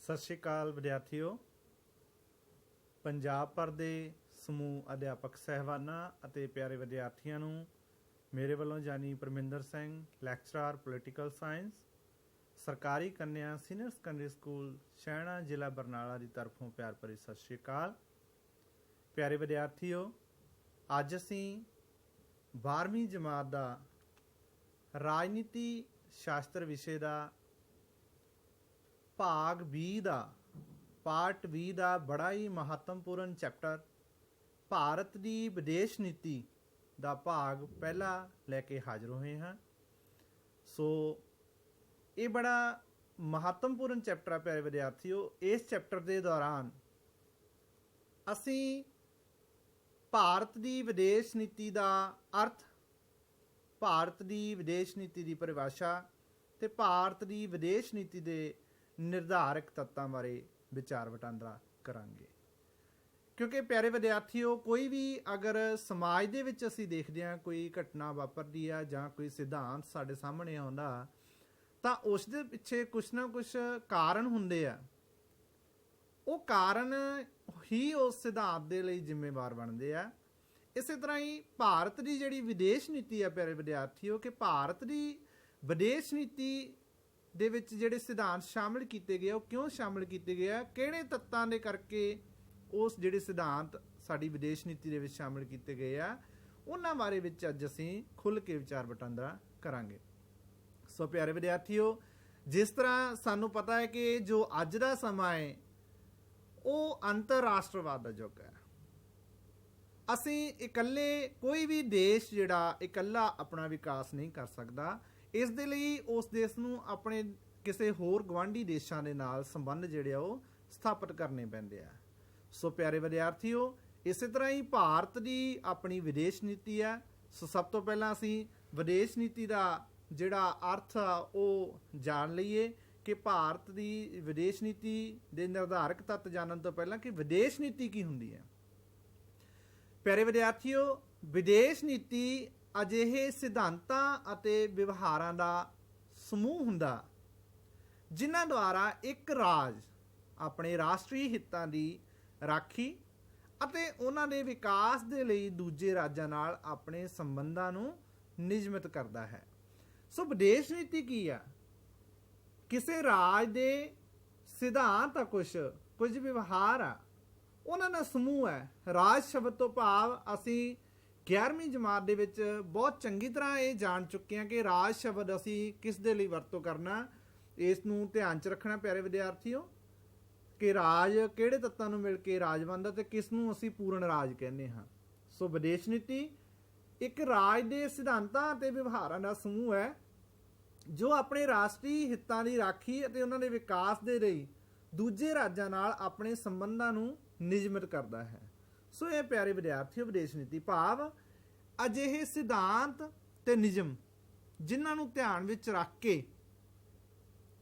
ਸਤਿ ਸ਼੍ਰੀ ਅਕਾਲ ਵਿਦਿਆਰਥੀਓ। ਪੰਜਾਬ ਭਰ ਦੇ ਸਮੂਹ ਅਧਿਆਪਕ ਸਹਿਬਾਨਾਂ ਅਤੇ ਪਿਆਰੇ ਵਿਦਿਆਰਥੀਆਂ ਨੂੰ ਮੇਰੇ ਵੱਲੋਂ ਜਾਨੀ Parminder Singh, lecturer political science, ਸਰਕਾਰੀ ਕੰਨਿਆ ਸੀਨੀਅਰ ਸੈਕੰਡਰੀ ਸਕੂਲ ਸ਼ਹਿਣਾ, ਜ਼ਿਲ੍ਹਾ ਬਰਨਾਲਾ ਦੀ ਤਰਫੋਂ ਪਿਆਰ ਭਰੀ ਸਤਿ ਸ਼੍ਰੀ ਅਕਾਲ। ਪਿਆਰੇ ਵਿਦਿਆਰਥੀਓ, ਅੱਜ ਅਸੀਂ 12ਵੀਂ ਜਮਾਤ ਦਾ ਰਾਜਨੀਤੀ ਸ਼ਾਸਤਰ ਵਿਸ਼ੇ ਦਾ ਭਾਗ 20 ਦਾ ਪਾਰਟ 20 ਦਾ ਬੜਾ ਹੀ ਮਹੱਤਵਪੂਰਨ ਚੈਪਟਰ ਭਾਰਤ ਦੀ ਵਿਦੇਸ਼ ਨੀਤੀ ਦਾ ਭਾਗ ਪਹਿਲਾ ਲੈ ਕੇ ਹਾਜ਼ਰ ਹੋਏ ਹਾਂ। ਸੋ ਇਹ ਬੜਾ ਮਹੱਤਵਪੂਰਨ ਚੈਪਟਰ ਹੈ ਪਿਆਰੇ ਵਿਦਿਆਰਥੀਓ। ਇਸ ਚੈਪਟਰ ਦੇ ਦੌਰਾਨ ਅਸੀਂ ਭਾਰਤ ਦੀ ਵਿਦੇਸ਼ ਨੀਤੀ ਦਾ ਅਰਥ, ਭਾਰਤ ਦੀ ਵਿਦੇਸ਼ ਨੀਤੀ ਦੀ ਪਰਿਭਾਸ਼ਾ ਤੇ ਭਾਰਤ ਦੀ ਵਿਦੇਸ਼ ਨੀਤੀ ਦੇ ਨਿਰਧਾਰਕ ਤੱਤਾਂ ਬਾਰੇ ਵਿਚਾਰ ਵਟਾਂਦਰਾ ਕਰਾਂਗੇ। ਕਿਉਂਕਿ ਪਿਆਰੇ ਵਿਦਿਆਰਥੀਓ, ਕੋਈ ਵੀ ਅਗਰ ਸਮਾਜ ਦੇ ਵਿੱਚ ਅਸੀਂ ਦੇਖਦੇ ਹਾਂ ਕੋਈ ਘਟਨਾ ਵਾਪਰਦੀ ਆ ਜਾਂ ਕੋਈ ਸਿਧਾਂਤ ਸਾਡੇ ਸਾਹਮਣੇ ਆਉਂਦਾ ਤਾਂ ਉਸ ਦੇ ਪਿੱਛੇ ਕੁਛ ਨਾ ਕੁਛ ਕਾਰਨ ਹੁੰਦੇ ਆ। ਉਹ ਕਾਰਨ ਹੀ ਉਸ ਸਿਧਾਂਤ ਦੇ ਲਈ ਜ਼ਿੰਮੇਵਾਰ ਬਣਦੇ ਆ। ਇਸੇ ਤਰ੍ਹਾਂ ਹੀ ਭਾਰਤ ਦੀ ਜਿਹੜੀ ਵਿਦੇਸ਼ ਨੀਤੀ ਆ ਪਿਆਰੇ ਵਿਦਿਆਰਥੀਓ, ਕਿ ਭਾਰਤ ਦੀ ਵਿਦੇਸ਼ ਨੀਤੀ ਦੇ ਵਿੱਚ ਜਿਹੜੇ ਸਿਧਾਂਤ ਸ਼ਾਮਿਲ ਕੀਤੇ ਗਏ ਉਹ ਕਿਉਂ ਸ਼ਾਮਿਲ ਕੀਤੇ ਗਏ ਆ, ਕਿਹੜੇ ਤੱਤਾਂ ਦੇ ਕਰਕੇ ਉਸ ਜਿਹੜੇ ਸਿਧਾਂਤ ਸਾਡੀ ਵਿਦੇਸ਼ ਨੀਤੀ ਦੇ ਵਿੱਚ ਸ਼ਾਮਿਲ ਕੀਤੇ ਗਏ ਆ, ਉਹਨਾਂ ਬਾਰੇ ਵਿੱਚ ਅੱਜ ਅਸੀਂ ਖੁੱਲ੍ਹ ਕੇ ਵਿਚਾਰ ਵਟਾਂਦਰਾ ਕਰਾਂਗੇ। ਸੋ ਪਿਆਰੇ ਵਿਦਿਆਰਥੀਓ, ਜਿਸ ਤਰ੍ਹਾਂ ਸਾਨੂੰ ਪਤਾ ਹੈ ਕਿ ਜੋ ਅੱਜ ਦਾ ਸਮਾਂ ਹੈ ਉਹ ਅੰਤਰਰਾਸ਼ਟਰਵਾਦ ਦਾ ਯੁੱਗ ਹੈ। ਅਸੀਂ ਇਕੱਲੇ, ਕੋਈ ਵੀ ਦੇਸ਼ ਜਿਹੜਾ ਇਕੱਲਾ ਆਪਣਾ ਵਿਕਾਸ ਨਹੀਂ ਕਰ ਸਕਦਾ। ਇਸ ਦੇ ਲਈ ਉਸ ਦੇਸ਼ ਨੂੰ ਆਪਣੇ ਕਿਸੇ ਹੋਰ ਗੁਆਂਢੀ ਦੇਸ਼ਾਂ ਦੇ ਨਾਲ ਸੰਬੰਧ ਜਿਹੜੇ ਆ ਉਹ ਸਥਾਪਿਤ ਕਰਨੇ ਪੈਂਦੇ ਆ। ਸੋ ਪਿਆਰੇ ਵਿਦਿਆਰਥੀਓ, ਇਸੇ ਤਰ੍ਹਾਂ ਹੀ ਭਾਰਤ ਦੀ ਆਪਣੀ ਵਿਦੇਸ਼ ਨੀਤੀ ਹੈ। ਸੋ ਸਭ ਤੋਂ ਪਹਿਲਾਂ ਅਸੀਂ ਵਿਦੇਸ਼ ਨੀਤੀ ਦਾ ਜਿਹੜਾ ਅਰਥ ਆ ਉਹ ਜਾਣ ਲਈਏ ਕਿ ਭਾਰਤ ਦੀ ਵਿਦੇਸ਼ ਨੀਤੀ ਦੇ ਨਿਰਧਾਰਕ ਤੱਤ ਜਾਣਨ ਤੋਂ ਪਹਿਲਾਂ ਕਿ ਵਿਦੇਸ਼ ਨੀਤੀ ਕੀ ਹੁੰਦੀ ਹੈ। ਪਿਆਰੇ ਵਿਦਿਆਰਥੀਓ, ਵਿਦੇਸ਼ ਨੀਤੀ ਅਜਿਹੇ ਸਿਧਾਂਤਾਂ ਅਤੇ ਵਿਵਹਾਰਾਂ ਦਾ ਸਮੂਹ ਹੁੰਦਾ ਜਿਨ੍ਹਾਂ ਦੁਆਰਾ ਇੱਕ ਰਾਜ ਆਪਣੇ ਰਾਸ਼ਟਰੀ ਹਿੱਤਾਂ ਦੀ ਰਾਖੀ ਅਤੇ ਉਹਨਾਂ ਦੇ ਵਿਕਾਸ ਦੇ ਲਈ ਦੂਜੇ ਰਾਜਾਂ ਨਾਲ ਆਪਣੇ ਸੰਬੰਧਾਂ ਨੂੰ ਨਿਯਮਿਤ ਕਰਦਾ ਹੈ। ਸੋ ਵਿਦੇਸ਼ ਨੀਤੀ ਕੀ ਆ? ਕਿਸੇ ਰਾਜ ਦੇ ਸਿਧਾਂਤ ਆ, ਕੁਝ ਵਿਵਹਾਰ ਆ, ਉਹਨਾਂ ਦਾ ਸਮੂਹ ਹੈ। ਰਾਜ ਸ਼ਬਦ ਤੋਂ ਭਾਵ ਅਸੀਂ 11ਵੀਂ ਜਮਾਤ ਦੇ ਵਿੱਚ ਬਹੁਤ ਚੰਗੀ ਤਰ੍ਹਾਂ ਇਹ ਜਾਣ ਚੁੱਕੇ ਹਾਂ ਕਿ ਰਾਜ ਸ਼ਬਦ ਅਸੀਂ ਕਿਸ ਦੇ ਲਈ ਵਰਤੋਂ ਕਰਨਾ। ਇਸ ਨੂੰ ਧਿਆਨ 'ਚ ਰੱਖਣਾ ਪਿਆਰੇ ਵਿਦਿਆਰਥੀਓ ਕਿ ਰਾਜ ਕਿਹੜੇ ਤੱਤਾਂ ਨੂੰ ਮਿਲ ਕੇ ਰਾਜ ਬਣਦਾ ਤੇ ਕਿਸ ਨੂੰ ਅਸੀਂ ਪੂਰਨ ਰਾਜ ਕਹਿੰਦੇ ਹਾਂ। ਸੋ ਵਿਦੇਸ਼ ਨੀਤੀ ਇੱਕ ਰਾਜ ਦੇ ਸਿਧਾਂਤਾਂ ਅਤੇ ਵਿਵਹਾਰਾਂ ਦਾ ਸਮੂਹ ਹੈ ਜੋ ਆਪਣੇ ਰਾਸ਼ਟਰੀ ਹਿੱਤਾਂ ਦੀ ਰਾਖੀ ਅਤੇ ਉਹਨਾਂ ਦੇ ਵਿਕਾਸ ਦੇ ਲਈ ਦੂਜੇ ਰਾਜਾਂ ਨਾਲ ਆਪਣੇ ਸੰਬੰਧਾਂ ਨੂੰ ਨਿਯਮਿਤ ਕਰਦਾ ਹੈ। ਸੋ ਇਹ ਪਿਆਰੇ ਵਿਦਿਆਰਥੀਓ ਵਿਦੇਸ਼ ਨੀਤੀ ਭਾਵ ਅਜਿਹੇ ਸਿਧਾਂਤ ਤੇ ਨਿਯਮ ਜਿਨ੍ਹਾਂ ਨੂੰ ਧਿਆਨ ਵਿੱਚ ਰੱਖ ਕੇ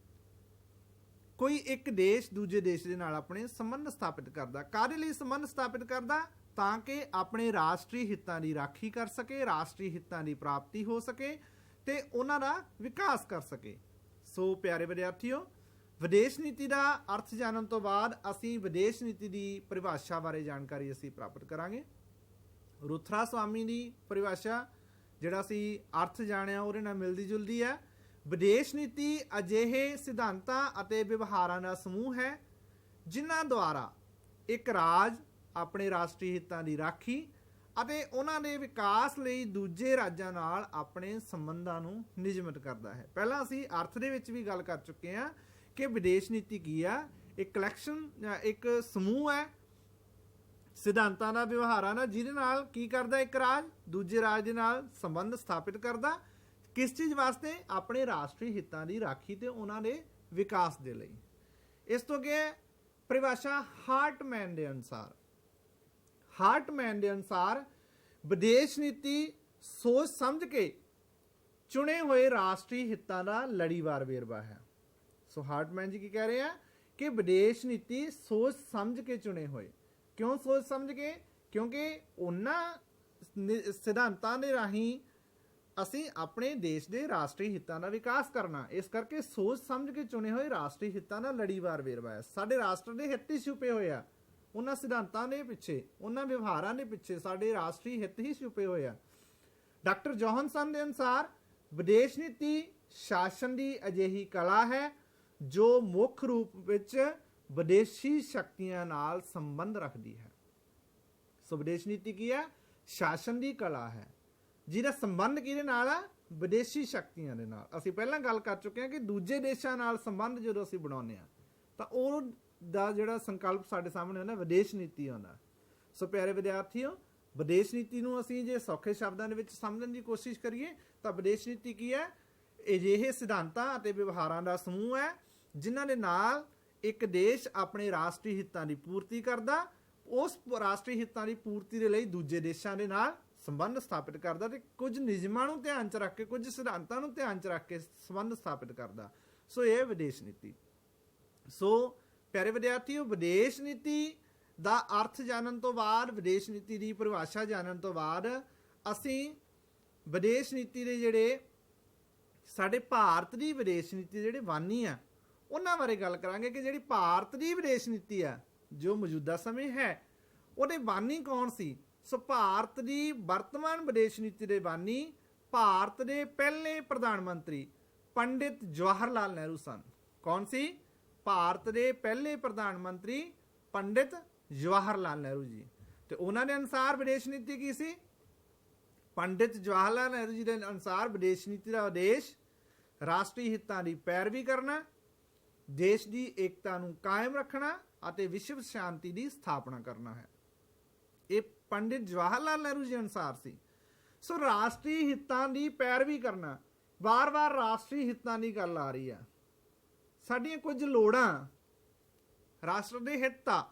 ਕੋਈ ਇੱਕ ਦੇਸ਼ ਦੂਜੇ ਦੇਸ਼ ਦੇ ਨਾਲ ਆਪਣੇ ਸੰਬੰਧ ਸਥਾਪਿਤ ਕਰਦਾ। ਕਾਹਦੇ ਲਈ ਸੰਬੰਧ ਸਥਾਪਿਤ ਕਰਦਾ? ਤਾਂ ਕਿ ਆਪਣੇ ਰਾਸ਼ਟਰੀ ਹਿੱਤਾਂ ਦੀ ਰਾਖੀ ਕਰ ਸਕੇ, ਰਾਸ਼ਟਰੀ ਹਿੱਤਾਂ ਦੀ ਪ੍ਰਾਪਤੀ ਹੋ ਸਕੇ ਤੇ ਉਹਨਾਂ ਦਾ ਵਿਕਾਸ ਕਰ ਸਕੇ। ਸੋ ਪਿਆਰੇ ਵਿਦਿਆਰਥੀਓ, ਵਿਦੇਸ਼ ਨੀਤੀ ਦਾ ਅਰਥ ਜਾਣਨ ਤੋਂ ਬਾਅਦ ਅਸੀਂ ਵਿਦੇਸ਼ ਨੀਤੀ ਦੀ ਪਰਿਭਾਸ਼ਾ ਬਾਰੇ ਜਾਣਕਾਰੀ ਅਸੀਂ ਪ੍ਰਾਪਤ ਕਰਾਂਗੇ। ਰੁਥਰਾ ਸਵਾਮੀ ਦੀ ਪਰਿਭਾਸ਼ਾ ਜਿਹੜਾ ਅਸੀਂ ਅਰਥ ਜਾਣਿਆ ਉਹਦੇ ਨਾਲ ਮਿਲਦੀ ਜੁਲਦੀ ਹੈ। ਵਿਦੇਸ਼ ਨੀਤੀ ਅਜਿਹੇ ਸਿਧਾਂਤਾਂ ਅਤੇ ਵਿਵਹਾਰਾਂ ਦਾ ਸਮੂਹ ਹੈ ਜਿਨ੍ਹਾਂ ਦੁਆਰਾ ਇੱਕ ਰਾਜ ਆਪਣੇ ਰਾਸ਼ਟਰੀ ਹਿੱਤਾਂ ਦੀ ਰਾਖੀ ਅਤੇ ਉਹਨਾਂ ਦੇ ਵਿਕਾਸ ਲਈ ਦੂਜੇ ਰਾਜਾਂ ਨਾਲ ਆਪਣੇ ਸੰਬੰਧਾਂ ਨੂੰ ਨਿਯਮਿਤ ਕਰਦਾ ਹੈ। ਪਹਿਲਾਂ ਅਸੀਂ ਅਰਥ ਦੇ ਵਿੱਚ ਵੀ ਗੱਲ ਕਰ ਚੁੱਕੇ ਹਾਂ ਕਿ ਵਿਦੇਸ਼ ਨੀਤੀ ਕੀ ਆ। ਇੱਕ ਕਲੈਕਸ਼ਨ, ਇੱਕ ਸਮੂਹ ਹੈ ਸਿਧਾਂਤਾਂ ਦਾ, ਵਿਵਹਾਰਾਂ ਦਾ, ਜਿਹਦੇ ਨਾਲ ਕੀ ਕਰਦਾ ਇੱਕ ਰਾਜ ਦੂਜੇ ਰਾਜ ਦੇ ਨਾਲ ਸੰਬੰਧ ਸਥਾਪਿਤ ਕਰਦਾ। ਕਿਸ ਚੀਜ਼ ਵਾਸਤੇ? ਆਪਣੇ ਰਾਸ਼ਟਰੀ ਹਿੱਤਾਂ ਦੀ ਰਾਖੀ ਤੇ ਉਹਨਾਂ ਦੇ ਵਿਕਾਸ ਦੇ ਲਈ। ਇਸ ਤੋਂ ਅੱਗੇ ਪਰਿਭਾਸ਼ਾ ਹਾਰਟਮੈਨ ਦੇ ਅਨੁਸਾਰ ਵਿਦੇਸ਼ ਨੀਤੀ ਸੋਚ ਸਮਝ ਕੇ ਚੁਣੇ ਹੋਏ ਰਾਸ਼ਟਰੀ ਹਿੱਤਾਂ ਦਾ ਲੜੀਵਾਰ ਵੇਰਵਾ ਹੈ। ਸੋ ਹਾਰਟਮੈਨ ਜੀ ਕੀ ਕਹਿ ਰਹੇ ਆ ਕਿ ਵਿਦੇਸ਼ ਨੀਤੀ ਸੋਚ ਸਮਝ ਕੇ ਚੁਣੇ ਹੋਏ। ਕਿਉਂ ਸੋਚ ਸਮਝ ਕੇ? ਕਿਉਂਕਿ ਉਹਨਾਂ ਸਿਧਾਂਤਾਂ ਦੇ ਰਾਹੀਂ ਅਸੀਂ ਆਪਣੇ ਦੇਸ਼ ਦੇ ਰਾਸ਼ਟਰੀ ਹਿੱਤਾਂ ਦਾ ਵਿਕਾਸ ਕਰਨਾ। ਇਸ ਕਰਕੇ ਸੋਚ ਸਮਝ ਕੇ ਚੁਣੇ ਹੋਏ ਰਾਸ਼ਟਰੀ ਹਿੱਤਾਂ ਦਾ ਲੜੀਵਾਰ ਵੇਰਵਾ ਹੈ। ਸਾਡੇ ਰਾਸ਼ਟਰ ਦੇ ਹਿੱਤ ਹੀ ਛੁਪੇ ਹੋਏ ਆ, ਉਹਨਾਂ ਸਿਧਾਂਤਾਂ ਦੇ ਪਿੱਛੇ, ਉਹਨਾਂ ਵਿਵਹਾਰਾਂ ਦੇ ਪਿੱਛੇ ਸਾਡੇ ਰਾਸ਼ਟਰੀ ਹਿੱਤ ਹੀ ਛੁਪੇ ਹੋਏ ਆ। ਡਾਕਟਰ ਜੋਹਨਸਨ ਦੇ ਅਨੁਸਾਰ ਵਿਦੇਸ਼ ਨੀਤੀ ਸ਼ਾਸਨ ਦੀ ਅਜਿਹੀ ਕਲਾ ਹੈ ਜੋ ਮੁੱਖ ਰੂਪ ਵਿੱਚ ਵਿਦੇਸ਼ੀ ਸ਼ਕਤੀਆਂ ਨਾਲ ਸੰਬੰਧ ਰੱਖਦੀ ਹੈ। ਸੋ ਵਿਦੇਸ਼ ਨੀਤੀ ਕੀ ਹੈ? ਸ਼ਾਸਨ ਦੀ ਕਲਾ ਹੈ ਜਿਹਦਾ ਸੰਬੰਧ ਕਿਹਦੇ ਨਾਲ ਆ? ਵਿਦੇਸ਼ੀ ਸ਼ਕਤੀਆਂ ਦੇ ਨਾਲ। ਅਸੀਂ ਪਹਿਲਾਂ ਗੱਲ ਕਰ ਚੁੱਕੇ ਹਾਂ ਕਿ ਦੂਜੇ ਦੇਸ਼ਾਂ ਨਾਲ ਸੰਬੰਧ ਜਦੋਂ ਅਸੀਂ ਬਣਾਉਂਦੇ ਹਾਂ ਤਾਂ ਉਹ ਦਾ ਜਿਹੜਾ ਸੰਕਲਪ ਸਾਡੇ ਸਾਹਮਣੇ ਆਉਂਦਾ ਵਿਦੇਸ਼ ਨੀਤੀ ਆਉਂਦਾ। ਸੋ ਪਿਆਰੇ ਵਿਦਿਆਰਥੀਓ, ਵਿਦੇਸ਼ ਨੀਤੀ ਨੂੰ ਅਸੀਂ ਜੇ ਸੌਖੇ ਸ਼ਬਦਾਂ ਦੇ ਵਿੱਚ ਸਮਝਣ ਦੀ ਕੋਸ਼ਿਸ਼ ਕਰੀਏ ਤਾਂ ਵਿਦੇਸ਼ ਨੀਤੀ ਕੀ ਹੈ? ਅਜਿਹੇ ਸਿਧਾਂਤਾਂ ਅਤੇ ਵਿਵਹਾਰਾਂ ਦਾ ਸਮੂਹ ਹੈ ਜਿਨ੍ਹਾਂ ਦੇ ਨਾਲ ਇੱਕ ਦੇਸ਼ ਆਪਣੇ ਰਾਸ਼ਟਰੀ ਹਿੱਤਾਂ ਦੀ ਪੂਰਤੀ ਕਰਦਾ, ਉਸ ਰਾਸ਼ਟਰੀ ਹਿੱਤਾਂ ਦੀ ਪੂਰਤੀ ਦੇ ਲਈ ਦੂਜੇ ਦੇਸ਼ਾਂ ਦੇ ਨਾਲ ਸੰਬੰਧ ਸਥਾਪਿਤ ਕਰਦਾ ਤੇ ਕੁਝ ਨਿਯਮਾਂ ਨੂੰ ਧਿਆਨ 'ਚ ਰੱਖ ਕੇ, ਕੁਝ ਸਿਧਾਂਤਾਂ ਨੂੰ ਧਿਆਨ 'ਚ ਰੱਖ ਕੇ ਸੰਬੰਧ ਸਥਾਪਿਤ ਕਰਦਾ। ਸੋ ਇਹ ਵਿਦੇਸ਼ ਨੀਤੀ। ਸੋ ਪਿਆਰੇ ਵਿਦਿਆਰਥੀਓ, ਵਿਦੇਸ਼ ਨੀਤੀ ਦਾ ਅਰਥ ਜਾਣਨ ਤੋਂ ਬਾਅਦ, ਵਿਦੇਸ਼ ਨੀਤੀ ਦੀ ਪਰਿਭਾਸ਼ਾ ਜਾਣਨ ਤੋਂ ਬਾਅਦ ਅਸੀਂ ਵਿਦੇਸ਼ ਨੀਤੀ ਦੇ ਜਿਹੜੇ ਸਾਡੇ ਭਾਰਤ ਦੀ ਵਿਦੇਸ਼ ਨੀਤੀ ਦੇ ਜਿਹੜੇ ਬਾਨੀ ਆ ਉਹਨਾਂ ਬਾਰੇ ਗੱਲ ਕਰਾਂਗੇ ਕਿ ਜਿਹੜੀ ਭਾਰਤ ਦੀ ਵਿਦੇਸ਼ ਨੀਤੀ ਆ ਜੋ ਮੌਜੂਦਾ ਸਮੇਂ ਹੈ ਉਹਦੇ ਬਾਨੀ ਕੌਣ ਸੀ। ਸੋ ਭਾਰਤ ਦੀ ਵਰਤਮਾਨ ਵਿਦੇਸ਼ ਨੀਤੀ ਦੇ ਬਾਨੀ ਭਾਰਤ ਦੇ ਪਹਿਲੇ ਪ੍ਰਧਾਨ ਮੰਤਰੀ ਪੰਡਿਤ ਜਵਾਹਰ ਲਾਲ ਨਹਿਰੂ ਸਨ। ਕੌਣ ਸੀ? ਭਾਰਤ ਦੇ ਪਹਿਲੇ ਪ੍ਰਧਾਨ ਮੰਤਰੀ ਪੰਡਿਤ ਜਵਾਹਰ ਲਾਲ ਨਹਿਰੂ ਜੀ। ਤੇ ਉਹਨਾਂ ਦੇ ਅਨੁਸਾਰ ਵਿਦੇਸ਼ ਨੀਤੀ ਕੀ ਸੀ? ਪੰਡਿਤ ਜਵਾਹਰ ਲਾਲ ਨਹਿਰੂ ਜੀ ਦੇ ਅਨੁਸਾਰ ਵਿਦੇਸ਼ ਨੀਤੀ ਦਾ ਉਦੇਸ਼ ਰਾਸ਼ਟਰੀ ਹਿੱਤਾਂ ਦੀ ਪੈਰਵੀ ਕਰਨਾ, ਦੇਸ਼ ਦੀ ਏਕਤਾ ਨੂੰ ਕਾਇਮ ਰੱਖਣਾ ਅਤੇ ਵਿਸ਼ਵ ਸ਼ਾਂਤੀ ਦੀ ਸਥਾਪਨਾ ਕਰਨਾ ਹੈ। ਇਹ ਪੰਡਿਤ ਜਵਾਹਰ ਲਾਲ ਨਹਿਰੂ ਜੀ ਅਨੁਸਾਰ ਸੀ। ਸੋ ਰਾਸ਼ਟਰੀ ਹਿੱਤਾਂ ਦੀ ਪੈਰਵੀ ਕਰਨਾ, ਵਾਰ-ਵਾਰ ਰਾਸ਼ਟਰੀ ਹਿੱਤਾਂ ਦੀ ਗੱਲ ਆ ਰਹੀ ਆ। ਸਾਡੀਆਂ ਕੁਝ ਲੋੜਾਂ ਰਾਸ਼ਟਰ ਦੇ ਹਿੱਤ ਆ,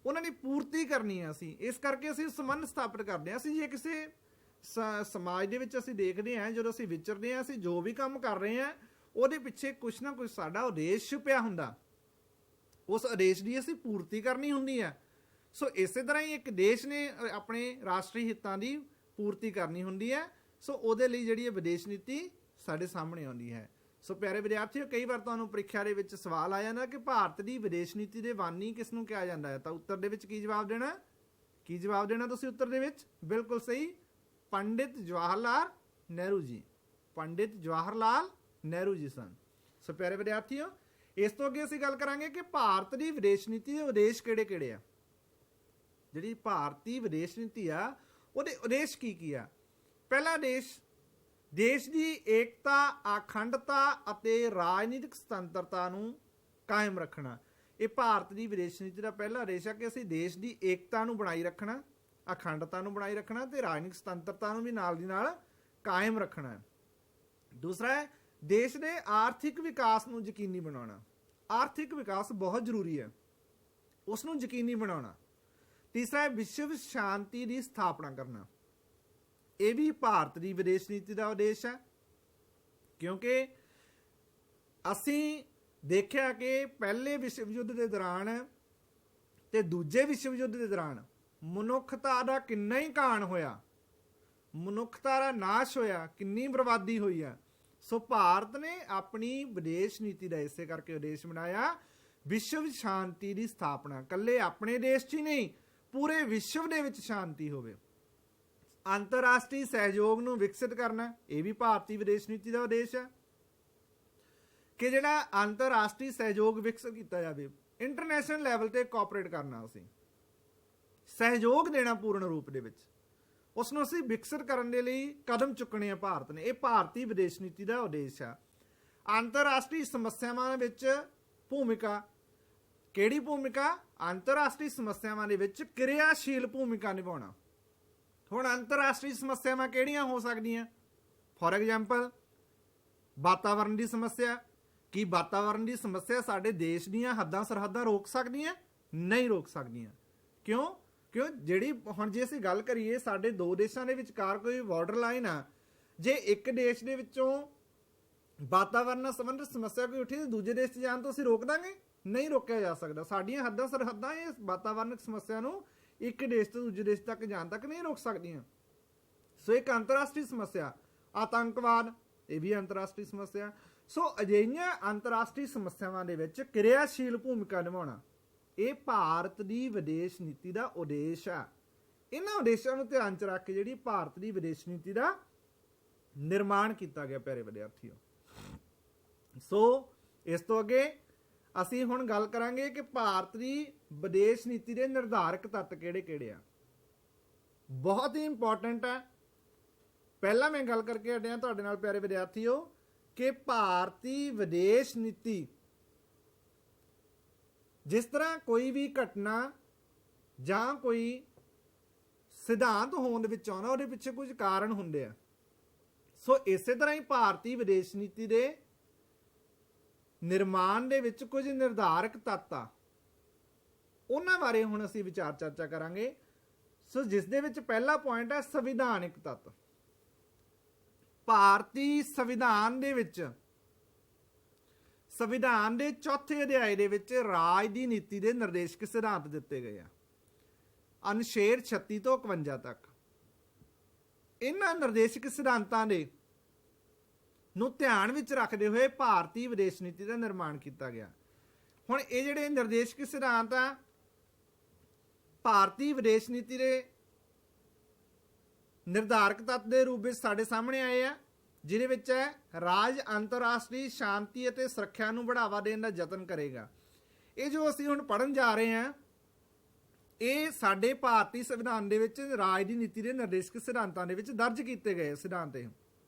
ਉਹਨਾਂ ਦੀ ਪੂਰਤੀ ਕਰਨੀ ਆ ਅਸੀਂ। ਇਸ ਕਰਕੇ ਅਸੀਂ ਸੰਬੰਧ ਸਥਾਪਿਤ ਕਰਦੇ ਹਾਂ। ਅਸੀਂ ਜੇ ਕਿਸੇ ਸਮਾਜ ਦੇ ਵਿੱਚ ਅਸੀਂ ਦੇਖਦੇ ਹਾਂ, ਜਦੋਂ ਅਸੀਂ ਵਿਚਰਦੇ ਹਾਂ, ਅਸੀਂ ਜੋ ਵੀ ਕੰਮ ਕਰ ਰਹੇ ਹਾਂ ਉਹਦੇ ਪਿੱਛੇ ਕੁਛ ਨਾ ਕੁਛ ਸਾਡਾ ਉਦੇਸ਼ ਛੁਪਿਆ ਹੁੰਦਾ। ਉਸ ਉਦੇਸ਼ ਦੀ ਅਸੀਂ ਪੂਰਤੀ ਕਰਨੀ ਹੁੰਦੀ ਹੈ। ਸੋ ਇਸੇ ਤਰ੍ਹਾਂ ਹੀ ਇੱਕ ਦੇਸ਼ ਨੇ ਆਪਣੇ ਰਾਸ਼ਟਰੀ ਹਿੱਤਾਂ ਦੀ ਪੂਰਤੀ ਕਰਨੀ ਹੁੰਦੀ ਹੈ। ਸੋ ਉਹਦੇ ਲਈ ਜਿਹੜੀ ਇਹ ਵਿਦੇਸ਼ ਨੀਤੀ ਸਾਡੇ ਸਾਹਮਣੇ ਆਉਂਦੀ ਹੈ। ਸੋ ਪਿਆਰੇ ਵਿਦਿਆਰਥੀਓ, ਕਈ ਵਾਰ ਤੁਹਾਨੂੰ ਪ੍ਰੀਖਿਆ ਦੇ ਵਿੱਚ ਸਵਾਲ ਆ ਜਾਂਦਾ ਕਿ ਭਾਰਤ ਦੀ ਵਿਦੇਸ਼ ਨੀਤੀ ਦੇ ਬਾਨੀ ਕਿਸ ਨੂੰ ਕਿਹਾ ਜਾਂਦਾ ਹੈ, ਤਾਂ ਉੱਤਰ ਦੇ ਵਿੱਚ ਕੀ ਜਵਾਬ ਦੇਣਾ? ਕੀ ਜਵਾਬ ਦੇਣਾ ਤੁਸੀਂ ਉੱਤਰ ਦੇ ਵਿੱਚ? ਬਿਲਕੁਲ ਸਹੀ, ਪੰਡਿਤ ਜਵਾਹਰ ਲਾਲ ਨਹਿਰੂ ਜੀ। ਪੰਡਿਤ ਜਵਾਹਰ ਲਾਲ ਨਹਿਰੂ ਜੀ ਸਨ। ਸੋ ਪਿਆਰੇ ਵਿਦਿਆਰਥੀਓ, ਇਸ ਤੋਂ ਅੱਗੇ ਅਸੀਂ ਗੱਲ ਕਰਾਂਗੇ ਕਿ ਭਾਰਤ ਦੀ ਵਿਦੇਸ਼ ਨੀਤੀ ਦੇ ਉਦੇਸ਼ ਕਿਹੜੇ-ਕਿਹੜੇ ਆ। ਜਿਹੜੀ ਭਾਰਤੀ ਵਿਦੇਸ਼ ਨੀਤੀ ਆ ਉਹਦੇ ਉਦੇਸ਼ ਕੀ ਆ? ਪਹਿਲਾ ਦੇਸ਼ ਦੀ ਏਕਤਾ, ਅਖੰਡਤਾ ਅਤੇ ਰਾਜਨੀਤਿਕ ਸੁਤੰਤਰਤਾ ਨੂੰ ਕਾਇਮ ਰੱਖਣਾ। ਇਹ ਭਾਰਤ ਦੀ ਵਿਦੇਸ਼ ਨੀਤੀ ਦਾ ਪਹਿਲਾ ਉਦੇਸ਼ ਹੈ ਕਿ ਅਸੀਂ ਦੇਸ਼ ਦੀ ਏਕਤਾ ਨੂੰ ਬਣਾਈ ਰੱਖਣਾ, ਅਖੰਡਤਾ ਨੂੰ ਬਣਾਈ ਰੱਖਣਾ ਤੇ ਰਾਜਨੀਤਿਕ ਸੁਤੰਤਰਤਾ ਨੂੰ ਵੀ ਨਾਲ ਦੀ ਨਾਲ ਕਾਇਮ ਰੱਖਣਾ। ਦੂਸਰਾ ਹੈ ਦੇਸ਼ ਦੇ ਆਰਥਿਕ ਵਿਕਾਸ ਨੂੰ ਯਕੀਨੀ ਬਣਾਉਣਾ। ਆਰਥਿਕ ਵਿਕਾਸ ਬਹੁਤ ਜ਼ਰੂਰੀ ਹੈ, ਉਸ ਨੂੰ ਯਕੀਨੀ ਬਣਾਉਣਾ। ਤੀਸਰਾ ਹੈ ਵਿਸ਼ਵ ਸ਼ਾਂਤੀ ਦੀ ਸਥਾਪਨਾ ਕਰਨਾ। ਇਹ ਵੀ ਭਾਰਤ ਦੀ ਵਿਦੇਸ਼ ਨੀਤੀ ਦਾ ਉਦੇਸ਼ ਹੈ, ਕਿਉਂਕਿ ਅਸੀਂ ਦੇਖਿਆ ਕਿ ਪਹਿਲੇ ਵਿਸ਼ਵ ਯੁੱਧ ਦੇ ਦੌਰਾਨ ਤੇ ਦੂਜੇ ਵਿਸ਼ਵ ਯੁੱਧ ਦੇ ਦੌਰਾਨ ਮਨੁੱਖਤਾ ਦਾ ਕਿੰਨਾ ਹੀ ਘਾਣ ਹੋਇਆ, ਮਨੁੱਖਤਾ ਦਾ ਨਾਸ਼ ਹੋਇਆ, ਕਿੰਨੀ ਬਰਬਾਦੀ ਹੋਈ ਆ। ਸੋ ਭਾਰਤ ਨੇ ਆਪਣੀ ਵਿਦੇਸ਼ ਨੀਤੀ ਦਾ ਇਸੇ ਕਰਕੇ ਉਦੇਸ਼ ਬਣਾਇਆ ਵਿਸ਼ਵ ਸ਼ਾਂਤੀ ਦੀ ਸਥਾਪਨਾ। ਇਕੱਲੇ ਆਪਣੇ ਦੇਸ਼ 'ਚ ਹੀ ਨਹੀਂ, ਪੂਰੇ ਵਿਸ਼ਵ ਦੇ ਵਿੱਚ ਸ਼ਾਂਤੀ ਹੋਵੇ। ਅੰਤਰਰਾਸ਼ਟਰੀ ਸਹਿਯੋਗ ਨੂੰ ਵਿਕਸਿਤ ਕਰਨਾ, ਇਹ ਵੀ ਭਾਰਤੀ ਵਿਦੇਸ਼ ਨੀਤੀ ਦਾ ਉਦੇਸ਼ ਹੈ ਕਿ ਜਿਹੜਾ ਅੰਤਰਰਾਸ਼ਟਰੀ ਸਹਿਯੋਗ ਵਿਕਸਿਤ ਕੀਤਾ ਜਾਵੇ, ਇੰਟਰਨੈਸ਼ਨਲ ਲੈਵਲ ਤੇ ਕੋਆਪਰੇਟ ਕਰਨਾ, ਅਸੀਂ ਸਹਿਯੋਗ ਦੇਣਾ ਪੂਰਨ ਰੂਪ ਦੇ ਵਿੱਚ, ਉਸ ਨੂੰ ਅਸੀਂ ਵਿਕਸਿਤ ਕਰਨ ਦੇ ਲਈ ਕਦਮ ਚੁੱਕਣੇ ਆ ਭਾਰਤ ਨੇ। ਇਹ ਭਾਰਤੀ ਵਿਦੇਸ਼ ਨੀਤੀ ਦਾ ਉਦੇਸ਼ ਆ। ਅੰਤਰਰਾਸ਼ਟਰੀ ਸਮੱਸਿਆਵਾਂ ਵਿੱਚ ਭੂਮਿਕਾ, ਕਿਹੜੀ ਭੂਮਿਕਾ? ਅੰਤਰਰਾਸ਼ਟਰੀ ਸਮੱਸਿਆਵਾਂ ਦੇ ਵਿੱਚ ਕਿਰਿਆਸ਼ੀਲ ਭੂਮਿਕਾ ਨਿਭਾਉਣਾ। ਹੁਣ ਅੰਤਰਰਾਸ਼ਟਰੀ ਸਮੱਸਿਆਵਾਂ ਕਿਹੜੀਆਂ ਹੋ ਸਕਦੀਆਂ? ਫੋਰ ਐਗਜ਼ਾਮਪਲ ਵਾਤਾਵਰਣ ਦੀ ਸਮੱਸਿਆ। ਕੀ ਵਾਤਾਵਰਣ ਦੀ ਸਮੱਸਿਆ ਸਾਡੇ ਦੇਸ਼ ਦੀਆਂ ਹੱਦਾਂ ਸਰਹੱਦਾਂ ਰੋਕ ਸਕਦੀਆਂ? ਨਹੀਂ ਰੋਕ ਸਕਦੀਆਂ। ਕਿਉਂ? ਜਿਹੜੀ ਹੁਣ ਜੇ ਅਸੀਂ ਗੱਲ ਕਰੀਏ ਸਾਡੇ ਦੋ ਦੇਸ਼ਾਂ ਦੇ ਵਿਚਕਾਰ ਕੋਈ ਬਾਰਡਰ ਲਾਈਨ ਆ, ਜੇ ਇੱਕ ਦੇਸ਼ ਦੇ ਵਿੱਚੋਂ ਵਾਤਾਵਰਣ ਨਾਲ ਸੰਬੰਧਿਤ ਸਮੱਸਿਆ ਕੋਈ ਉੱਠੀ ਤਾਂ ਦੂਜੇ ਦੇਸ਼ 'ਚ ਜਾਣ ਤੋਂ ਅਸੀਂ ਰੋਕ ਦਾਂਗੇ? ਨਹੀਂ ਰੋਕਿਆ ਜਾ ਸਕਦਾ। ਸਾਡੀਆਂ ਹੱਦਾਂ ਸਰਹੱਦਾਂ ਇਹ ਵਾਤਾਵਰਣਕ ਸਮੱਸਿਆ ਨੂੰ ਇੱਕ ਦੇਸ਼ ਤੋਂ ਦੂਜੇ ਦੇਸ਼ ਤੱਕ ਜਾਣ ਤੱਕ ਨਹੀਂ ਰੋਕ ਸਕਦੀਆਂ। ਸੋ ਇੱਕ ਅੰਤਰਰਾਸ਼ਟਰੀ ਸਮੱਸਿਆ। ਆਤੰਕਵਾਦ, ਇਹ ਵੀ ਅੰਤਰਰਾਸ਼ਟਰੀ ਸਮੱਸਿਆ। ਸੋ ਅਜਿਹੀਆਂ ਅੰਤਰਰਾਸ਼ਟਰੀ ਸਮੱਸਿਆਵਾਂ ਦੇ ਵਿੱਚ ਕਿਰਿਆਸ਼ੀਲ ਭੂਮਿਕਾ ਨਿਭਾਉਣਾ ਇਹ ਭਾਰਤ ਦੀ ਵਿਦੇਸ਼ ਨੀਤੀ ਦਾ ਉਦੇਸ਼ ਆ। ਇਹਨਾਂ ਉਦੇਸ਼ਾਂ ਨੂੰ ਧਿਆਨ 'ਚ ਰੱਖ ਕੇ ਜਿਹੜੀ ਭਾਰਤ ਦੀ ਵਿਦੇਸ਼ ਨੀਤੀ ਦਾ ਨਿਰਮਾਣ ਕੀਤਾ ਗਿਆ ਪਿਆਰੇ ਵਿਦਿਆਰਥੀਓ। ਸੋ ਇਸ ਤੋਂ ਅੱਗੇ ਅਸੀਂ ਹੁਣ ਗੱਲ ਕਰਾਂਗੇ ਕਿ ਭਾਰਤ ਦੀ ਵਿਦੇਸ਼ ਨੀਤੀ ਦੇ ਨਿਰਧਾਰਕ ਤੱਤ ਕਿਹੜੇ ਕਿਹੜੇ ਆ। ਬਹੁਤ ਹੀ ਇੰਪੋਰਟੈਂਟ ਹੈ। ਪਹਿਲਾਂ ਮੈਂ ਗੱਲ ਕਰਕੇ ਹਟਿਆ ਤੁਹਾਡੇ ਨਾਲ ਪਿਆਰੇ ਵਿਦਿਆਰਥੀਓ ਕਿ ਭਾਰਤੀ ਵਿਦੇਸ਼ ਨੀਤੀ, ਜਿਸ ਤਰ੍ਹਾਂ ਕੋਈ ਵੀ ਘਟਨਾ ਜਾਂ ਕੋਈ ਸਿਧਾਂਤ ਹੋਣ ਦੇ ਵਿੱਚ ਆਉਣਾ, ਉਹਦੇ ਪਿੱਛੇ ਕੁਝ ਕਾਰਨ ਹੁੰਦੇ ਆ। ਸੋ ਇਸੇ ਤਰ੍ਹਾਂ ਹੀ ਭਾਰਤੀ ਵਿਦੇਸ਼ ਨੀਤੀ ਦੇ ਨਿਰਮਾਣ ਦੇ ਵਿੱਚ ਕੁਝ ਨਿਰਧਾਰਕ ਤੱਤ ਆ, ਉਹਨਾਂ ਬਾਰੇ ਹੁਣ ਅਸੀਂ ਵਿਚਾਰ ਚਰਚਾ ਕਰਾਂਗੇ। ਸੋ ਜਿਸ ਦੇ ਵਿੱਚ ਪਹਿਲਾ ਪੁਆਇੰਟ ਹੈ ਸੰਵਿਧਾਨਿਕ ਤੱਤ। ਭਾਰਤੀ ਸੰਵਿਧਾਨ ਦੇ ਵਿੱਚ, ਸੰਵਿਧਾਨ ਦੇ ਚੌਥੇ ਅਧਿਆਇ ਦੇ ਵਿੱਚ ਰਾਜ ਦੀ ਨੀਤੀ ਦੇ ਨਿਰਦੇਸ਼ਕ ਸਿਧਾਂਤ ਦਿੱਤੇ ਗਏ ਆ, ਅਨੁਛੇਦ 36 ਤੋਂ 51 ਤੱਕ। ਇਹਨਾਂ ਨਿਰਦੇਸ਼ਕ ਸਿਧਾਂਤਾਂ ਦੇ ਨੂੰ ਧਿਆਨ ਵਿੱਚ ਰੱਖਦੇ ਹੋਏ ਭਾਰਤੀ ਵਿਦੇਸ਼ ਨੀਤੀ ਦਾ ਨਿਰਮਾਣ ਕੀਤਾ ਗਿਆ। ਹੁਣ ਇਹ ਜਿਹੜੇ ਨਿਰਦੇਸ਼ਕ ਸਿਧਾਂਤ ਆ ਭਾਰਤੀ ਵਿਦੇਸ਼ ਨੀਤੀ ਦੇ ਨਿਰਧਾਰਕ ਤੱਤ ਦੇ ਰੂਪ ਵਿੱਚ ਸਾਡੇ ਸਾਹਮਣੇ ਆਏ ਆ, ਜਿਹਦੇ ਵਿੱਚ ਹੈ ਰਾਜ ਅੰਤਰਰਾਸ਼ਟਰੀ ਸ਼ਾਂਤੀ ਅਤੇ ਸੁਰੱਖਿਆ ਨੂੰ ਬੜਾਵਾ ਦੇਣ ਦਾ ਯਤਨ ਕਰੇਗਾ। ਇਹ ਜੋ ਅਸੀਂ ਹੁਣ ਪੜ੍ਹਨ ਜਾ ਰਹੇ ਹਾਂ ਇਹ ਸਾਡੇ ਭਾਰਤੀ ਸੰਵਿਧਾਨ ਦੇ ਵਿੱਚ ਰਾਜ ਦੀ ਨੀਤੀ ਦੇ ਨਿਰਦੇਸ਼ਕ ਸਿਧਾਂਤਾਂ ਦੇ ਵਿੱਚ ਦਰਜ ਕੀਤੇ ਗਏ ਸਿਧਾਂਤ,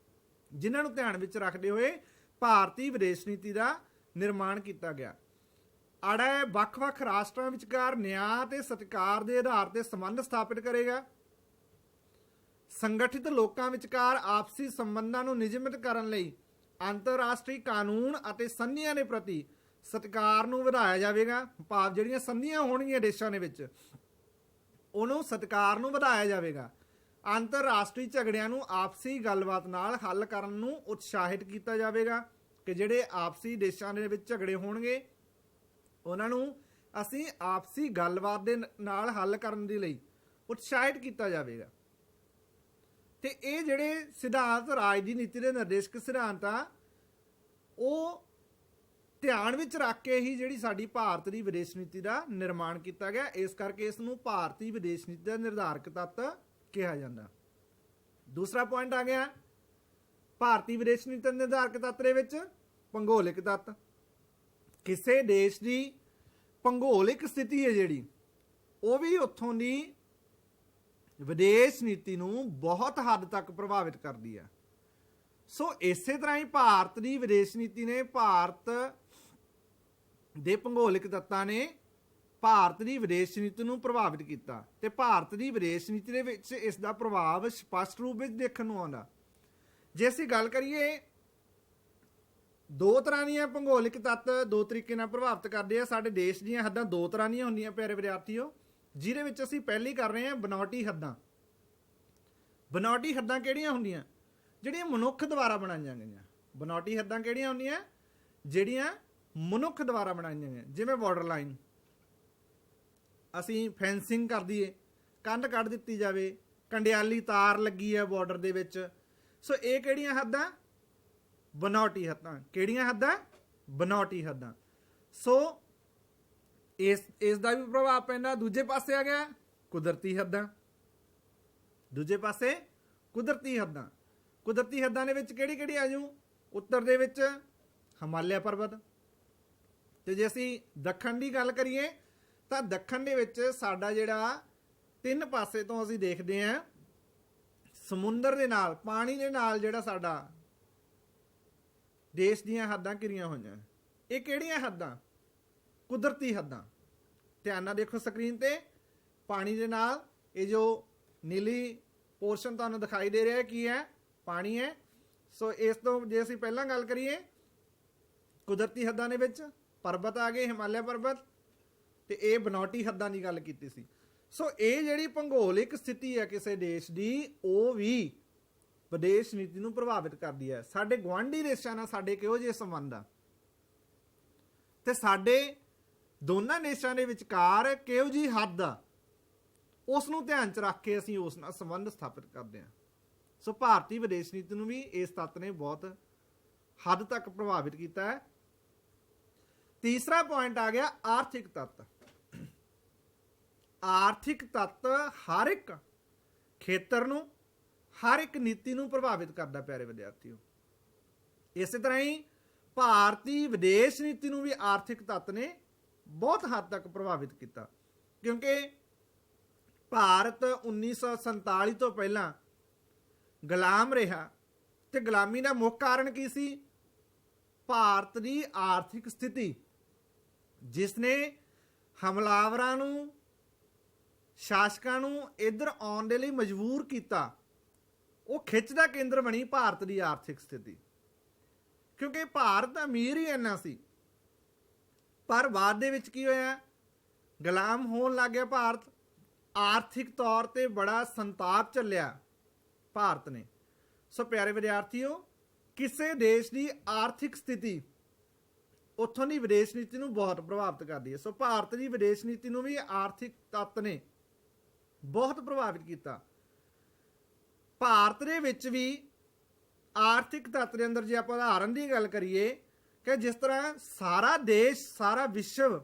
ਜਿਨ੍ਹਾਂ ਨੂੰ ਧਿਆਨ ਵਿੱਚ ਰੱਖਦੇ ਹੋਏ ਭਾਰਤੀ ਵਿਦੇਸ਼ ਨੀਤੀ ਦਾ ਨਿਰਮਾਣ ਕੀਤਾ ਗਿਆ। ਆੜਾ ਵੱਖ-ਵੱਖ ਰਾਸ਼ਟਰਾਂ ਵਿਚਕਾਰ ਨਿਆਂ ਤੇ ਸਤਿਕਾਰ ਦੇ ਆਧਾਰ ਤੇ ਸੰਬੰਧ ਸਥਾਪਿਤ ਕਰੇਗਾ। ਸੰਗਠਿਤ ਲੋਕਾਂ ਵਿਚਕਾਰ ਆਪਸੀ ਸੰਬੰਧਾਂ ਨੂੰ ਨਿਯਮਿਤ ਕਰਨ ਲਈ ਅੰਤਰਰਾਸ਼ਟਰੀ ਕਾਨੂੰਨ ਅਤੇ ਸੰਧੀਆਂ ਦੇ ਪ੍ਰਤੀ ਸਤਿਕਾਰ ਨੂੰ ਵਧਾਇਆ ਜਾਵੇਗਾ। ਭਾਵ ਜਿਹੜੀਆਂ ਸੰਧੀਆਂ ਹੋਣਗੀਆਂ ਦੇਸ਼ਾਂ ਦੇ ਵਿੱਚ ਉਹਨੂੰ ਸਤਿਕਾਰ ਨੂੰ ਵਧਾਇਆ ਜਾਵੇਗਾ। ਅੰਤਰਰਾਸ਼ਟਰੀ ਝਗੜਿਆਂ ਨੂੰ ਆਪਸੀ ਗੱਲਬਾਤ ਨਾਲ ਹੱਲ ਕਰਨ ਨੂੰ ਉਤਸ਼ਾਹਿਤ ਕੀਤਾ ਜਾਵੇਗਾ ਕਿ ਜਿਹੜੇ ਆਪਸੀ ਦੇਸ਼ਾਂ ਦੇ ਵਿੱਚ ਝਗੜੇ ਹੋਣਗੇ ਉਹਨਾਂ ਨੂੰ ਅਸੀਂ ਆਪਸੀ ਗੱਲਬਾਤ ਦੇ ਨਾਲ ਹੱਲ ਕਰਨ ਦੇ ਲਈ ਉਤਸ਼ਾਹਿਤ ਕੀਤਾ ਜਾਵੇਗਾ। ਤੇ ਇਹ ਜਿਹੜੇ ਸਿਧਾਂਤ ਰਾਜ ਦੀ ਨੀਤੀ ਦੇ ਨਿਰਦੇਸ਼ਕ ਸਿਧਾਂਤ ਆ ਉਹ ਧਿਆਨ ਵਿੱਚ ਰੱਖ ਕੇ ਹੀ ਜਿਹੜੀ ਸਾਡੀ ਭਾਰਤ ਦੀ ਵਿਦੇਸ਼ ਨੀਤੀ ਦਾ ਨਿਰਮਾਣ ਕੀਤਾ ਗਿਆ। ਇਸ ਕਰਕੇ ਇਸ ਨੂੰ ਭਾਰਤੀ ਵਿਦੇਸ਼ ਨੀਤੀ ਦਾ ਨਿਰਧਾਰਕ ਤੱਤ ਕਿਹਾ ਜਾਂਦਾ। ਦੂਸਰਾ ਪੁਆਇੰਟ ਆ ਗਿਆ ਭਾਰਤੀ ਵਿਦੇਸ਼ ਨੀਤੀ ਦੇ ਨਿਰਧਾਰਕ ਤੱਤ ਦੇ ਵਿੱਚ ਭੂਗੋਲਿਕ ਤੱਤ। ਕਿਸੇ ਦੇਸ਼ ਦੀ ਭੂਗੋਲਿਕ ਸਥਿਤੀ ਹੈ ਜਿਹੜੀ ਉਹ ਵੀ ਉੱਥੋਂ ਦੀ ਵਿਦੇਸ਼ ਨੀਤੀ ਨੂੰ ਬਹੁਤ ਹੱਦ ਤੱਕ ਪ੍ਰਭਾਵਿਤ ਕਰਦੀ ਹੈ। ਸੋ ਇਸੇ ਤਰ੍ਹਾਂ ਹੀ ਭਾਰਤ ਦੀ ਵਿਦੇਸ਼ ਨੀਤੀ ਨੇ ਭਾਰਤ ਦੇ ਭੂਗੋਲਿਕ ਤੱਤਾਂ ਨੇ ਭਾਰਤ ਦੀ ਵਿਦੇਸ਼ ਨੀਤੀ ਨੂੰ ਪ੍ਰਭਾਵਿਤ ਕੀਤਾ ਤੇ ਭਾਰਤ ਦੀ ਵਿਦੇਸ਼ ਨੀਤੀ ਦੇ ਵਿੱਚ ਇਸ ਦਾ ਪ੍ਰਭਾਵ ਸਪਸ਼ਟ ਰੂਪ ਵਿੱਚ ਦੇਖਣ ਨੂੰ ਆਉਂਦਾ। ਜੇ ਅਸੀਂ ਗੱਲ ਕਰੀਏ ਦੋ ਤਰ੍ਹਾਂ ਦੀਆਂ ਭੂਗੋਲਿਕ ਤੱਤ ਦੋ ਤਰੀਕੇ ਨਾਲ ਪ੍ਰਭਾਵਿਤ ਕਰਦੇ ਆ। ਸਾਡੇ ਦੇਸ਼ ਦੀਆਂ ਹੱਦਾਂ ਦੋ ਤਰ੍ਹਾਂ ਦੀਆਂ ਹੁੰਦੀਆਂ ਪਿਆਰੇ ਵਿਦਿਆਰਥੀਓ, ਜਿਹਦੇ ਵਿੱਚ ਅਸੀਂ ਪਹਿਲੀ ਕਰ ਰਹੇ ਹਾਂ ਬਨਾਵਟੀ ਹੱਦਾਂ। ਬਨਾਵਟੀ ਹੱਦਾਂ ਕਿਹੜੀਆਂ ਹੁੰਦੀਆਂ? ਜਿਹੜੀਆਂ ਮਨੁੱਖ ਦੁਆਰਾ ਬਣਾਈਆਂ ਗਈਆਂ। ਬਨਾਵਟੀ ਹੱਦਾਂ ਕਿਹੜੀਆਂ ਹੁੰਦੀਆਂ? ਜਿਹੜੀਆਂ ਮਨੁੱਖ ਦੁਆਰਾ ਬਣਾਈਆਂ ਗਈਆਂ। ਜਿਵੇਂ ਬਾਰਡਰ ਲਾਈਨ, ਅਸੀਂ ਫੈਂਸਿੰਗ ਕਰ ਦਈਏ, ਕੰਧ ਕੱਢ ਦਿੱਤੀ ਜਾਵੇ, ਕੰਡਿਆਲੀ ਤਾਰ ਲੱਗੀ ਹੈ ਬਾਰਡਰ ਦੇ ਵਿੱਚ। ਸੋ ਇਹ ਕਿਹੜੀਆਂ ਹੱਦਾਂ? ਬਨਾਵਟੀ ਹੱਦਾਂ। ਕਿਹੜੀਆਂ ਹੱਦਾਂ? ਬਨਾਵਟੀ ਹੱਦਾਂ। ਸੋ ਇਸ ਦਾ ਵੀ ਪ੍ਰਭਾਵ ਪੈਂਦਾ। ਦੂਜੇ ਪਾਸੇ ਆ ਗਿਆ ਕੁਦਰਤੀ ਹੱਦਾਂ। ਦੂਜੇ ਪਾਸੇ ਕੁਦਰਤੀ ਹੱਦਾਂ। ਕੁਦਰਤੀ ਹੱਦਾਂ ਦੇ ਵਿੱਚ ਕਿਹੜੀ ਕਿਹੜੀ ਆ ਜੂ? ਉੱਤਰ ਦੇ ਵਿੱਚ ਹਿਮਾਲਿਆ ਪਰਬਤ, ਤੇ ਜੇ ਅਸੀਂ ਦੱਖਣ ਦੀ ਗੱਲ ਕਰੀਏ ਤਾਂ ਦੱਖਣ ਦੇ ਵਿੱਚ ਸਾਡਾ ਜਿਹੜਾ ਤਿੰਨ ਪਾਸੇ ਤੋਂ ਅਸੀਂ ਦੇਖਦੇ ਹਾਂ ਸਮੁੰਦਰ ਦੇ ਨਾਲ, ਪਾਣੀ ਦੇ ਨਾਲ ਜਿਹੜਾ ਸਾਡਾ ਦੇਸ਼ ਦੀਆਂ ਹੱਦਾਂ ਘਿਰੀਆਂ ਹੋਈਆਂ। ਇਹ ਕਿਹੜੀਆਂ ਹੱਦਾਂ? ਕੁਦਰਤੀ ਹੱਦਾਂ। ਧਿਆਨ ਨਾਲ ਦੇਖੋ ਸਕਰੀਨ ਤੇ, ਪਾਣੀ ਦੇ ਨਾਲ ਇਹ ਜੋ ਨੀਲੀ ਪੋਰਸ਼ਨ ਤੁਹਾਨੂੰ ਦਿਖਾਈ ਦੇ ਰਿਹਾ ਕੀ ਹੈ? ਪਾਣੀ ਹੈ। ਸੋ ਇਸ ਤੋਂ ਜੇ ਅਸੀਂ ਪਹਿਲਾਂ ਗੱਲ ਕਰੀਏ ਕੁਦਰਤੀ ਹੱਦਾਂ ਦੇ ਵਿੱਚ ਪਰਬਤ ਆ ਗਏ, ਹਿਮਾਲਿਆ ਪਰਬਤ, ਤੇ ਇਹ ਬਨਾਵਟੀ ਹੱਦਾਂ ਦੀ ਗੱਲ ਕੀਤੀ ਸੀ। ਸੋ ਇਹ ਜਿਹੜੀ ਭੂਗੋਲਿਕ ਸਥਿਤੀ ਹੈ ਕਿਸੇ ਦੇਸ਼ ਦੀ ਉਹ ਵੀ ਵਿਦੇਸ਼ ਨੀਤੀ ਨੂੰ ਪ੍ਰਭਾਵਿਤ ਕਰਦੀ ਹੈ। ਸਾਡੇ ਗੁਆਂਢੀ ਦੇਸ਼ਾਂ ਨਾਲ ਸਾਡੇ ਕਿਹੋ ਜਿਹੇ ਸੰਬੰਧ ਆ ਤੇ ਸਾਡੇ ਦੋਨਾਂ ਦੇਸ਼ਾਂ ਦੇ ਵਿਚਕਾਰ ਕਿਹੋ ਜਿਹੀ ਹੱਦ ਆ, ਉਸ ਨੂੰ ਧਿਆਨ 'ਚ ਰੱਖ ਕੇ ਅਸੀਂ ਉਸ ਨਾਲ ਸੰਬੰਧ ਸਥਾਪਿਤ ਕਰਦੇ ਹਾਂ। ਸੋ ਭਾਰਤੀ ਵਿਦੇਸ਼ ਨੀਤੀ ਨੂੰ ਵੀ ਇਸ ਤੱਤ ਨੇ ਬਹੁਤ ਹੱਦ ਤੱਕ ਪ੍ਰਭਾਵਿਤ ਕੀਤਾ ਹੈ। ਤੀਸਰਾ ਪੁਆਇੰਟ ਆ ਗਿਆ ਆਰਥਿਕ ਤੱਤ। ਆਰਥਿਕ ਤੱਤ ਹਰ ਇੱਕ ਖੇਤਰ ਨੂੰ, ਹਰ ਇੱਕ ਨੀਤੀ ਨੂੰ ਪ੍ਰਭਾਵਿਤ ਕਰਦਾ ਪਿਆਰੇ ਵਿਦਿਆਰਥੀਓ। ਇਸੇ ਤਰ੍ਹਾਂ ਹੀ ਭਾਰਤੀ ਵਿਦੇਸ਼ ਨੀਤੀ ਨੂੰ ਵੀ ਆਰਥਿਕ ਤੱਤ ਨੇ ਬਹੁਤ ਹੱਦ ਤੱਕ ਪ੍ਰਭਾਵਿਤ ਕੀਤਾ, ਕਿਉਂਕਿ ਭਾਰਤ 1947 ਤੋਂ ਪਹਿਲਾਂ ਗੁਲਾਮ ਰਿਹਾ ਤੇ ਗੁਲਾਮੀ ਦਾ ਮੁੱਖ ਕਾਰਨ ਕੀ ਸੀ? ਭਾਰਤ ਦੀ ਆਰਥਿਕ ਸਥਿਤੀ, ਜਿਸ ਨੇ ਹਮਲਾਵਰਾਂ ਨੂੰ, ਸ਼ਾਸਕਾਂ ਨੂੰ ਇੱਧਰ ਆਉਣ ਦੇ ਲਈ ਮਜਬੂਰ ਕੀਤਾ। ਉਹ ਖਿੱਚ ਦਾ ਕੇਂਦਰ ਬਣੀ ਭਾਰਤ ਦੀ ਆਰਥਿਕ ਸਥਿਤੀ, ਕਿਉਂਕਿ ਭਾਰਤ ਅਮੀਰ ਹੀ ਇੰਨਾ ਸੀ। ਪਰ ਬਾਅਦ ਦੇ ਵਿੱਚ ਕੀ ਹੋਇਆ? ਗੁਲਾਮ ਹੋਣ ਲੱਗ ਗਿਆ ਭਾਰਤ। ਆਰਥਿਕ ਤੌਰ ਤੇ ਬੜਾ ਸੰਤਾਪ ਚੱਲਿਆ ਭਾਰਤ ਨੇ। ਸੋ ਪਿਆਰੇ ਵਿਦਿਆਰਥੀਓ, ਕਿਸੇ ਦੇਸ਼ ਦੀ ਆਰਥਿਕ ਸਥਿਤੀ ਉੱਥੋਂ ਦੀ ਵਿਦੇਸ਼ ਨੀਤੀ ਨੂੰ ਬਹੁਤ ਪ੍ਰਭਾਵਿਤ ਕਰਦੀ ਹੈ। ਸੋ ਭਾਰਤ ਦੀ ਵਿਦੇਸ਼ ਨੀਤੀ ਨੂੰ ਵੀ ਆਰਥਿਕ ਤੱਤ ਨੇ ਬਹੁਤ ਪ੍ਰਭਾਵਿਤ ਕੀਤਾ। ਭਾਰਤ ਦੇ ਵਿੱਚ ਵੀ ਆਰਥਿਕ ਤੱਤ ਦੇ ਅੰਦਰ ਜੇ ਆਪਾਂ ਉਦਾਹਰਨ ਦੀ ਗੱਲ ਕਰੀਏ ਕਿ ਜਿਸ ਤਰ੍ਹਾਂ ਸਾਰਾ ਦੇਸ਼, ਸਾਰਾ ਵਿਸ਼ਵ,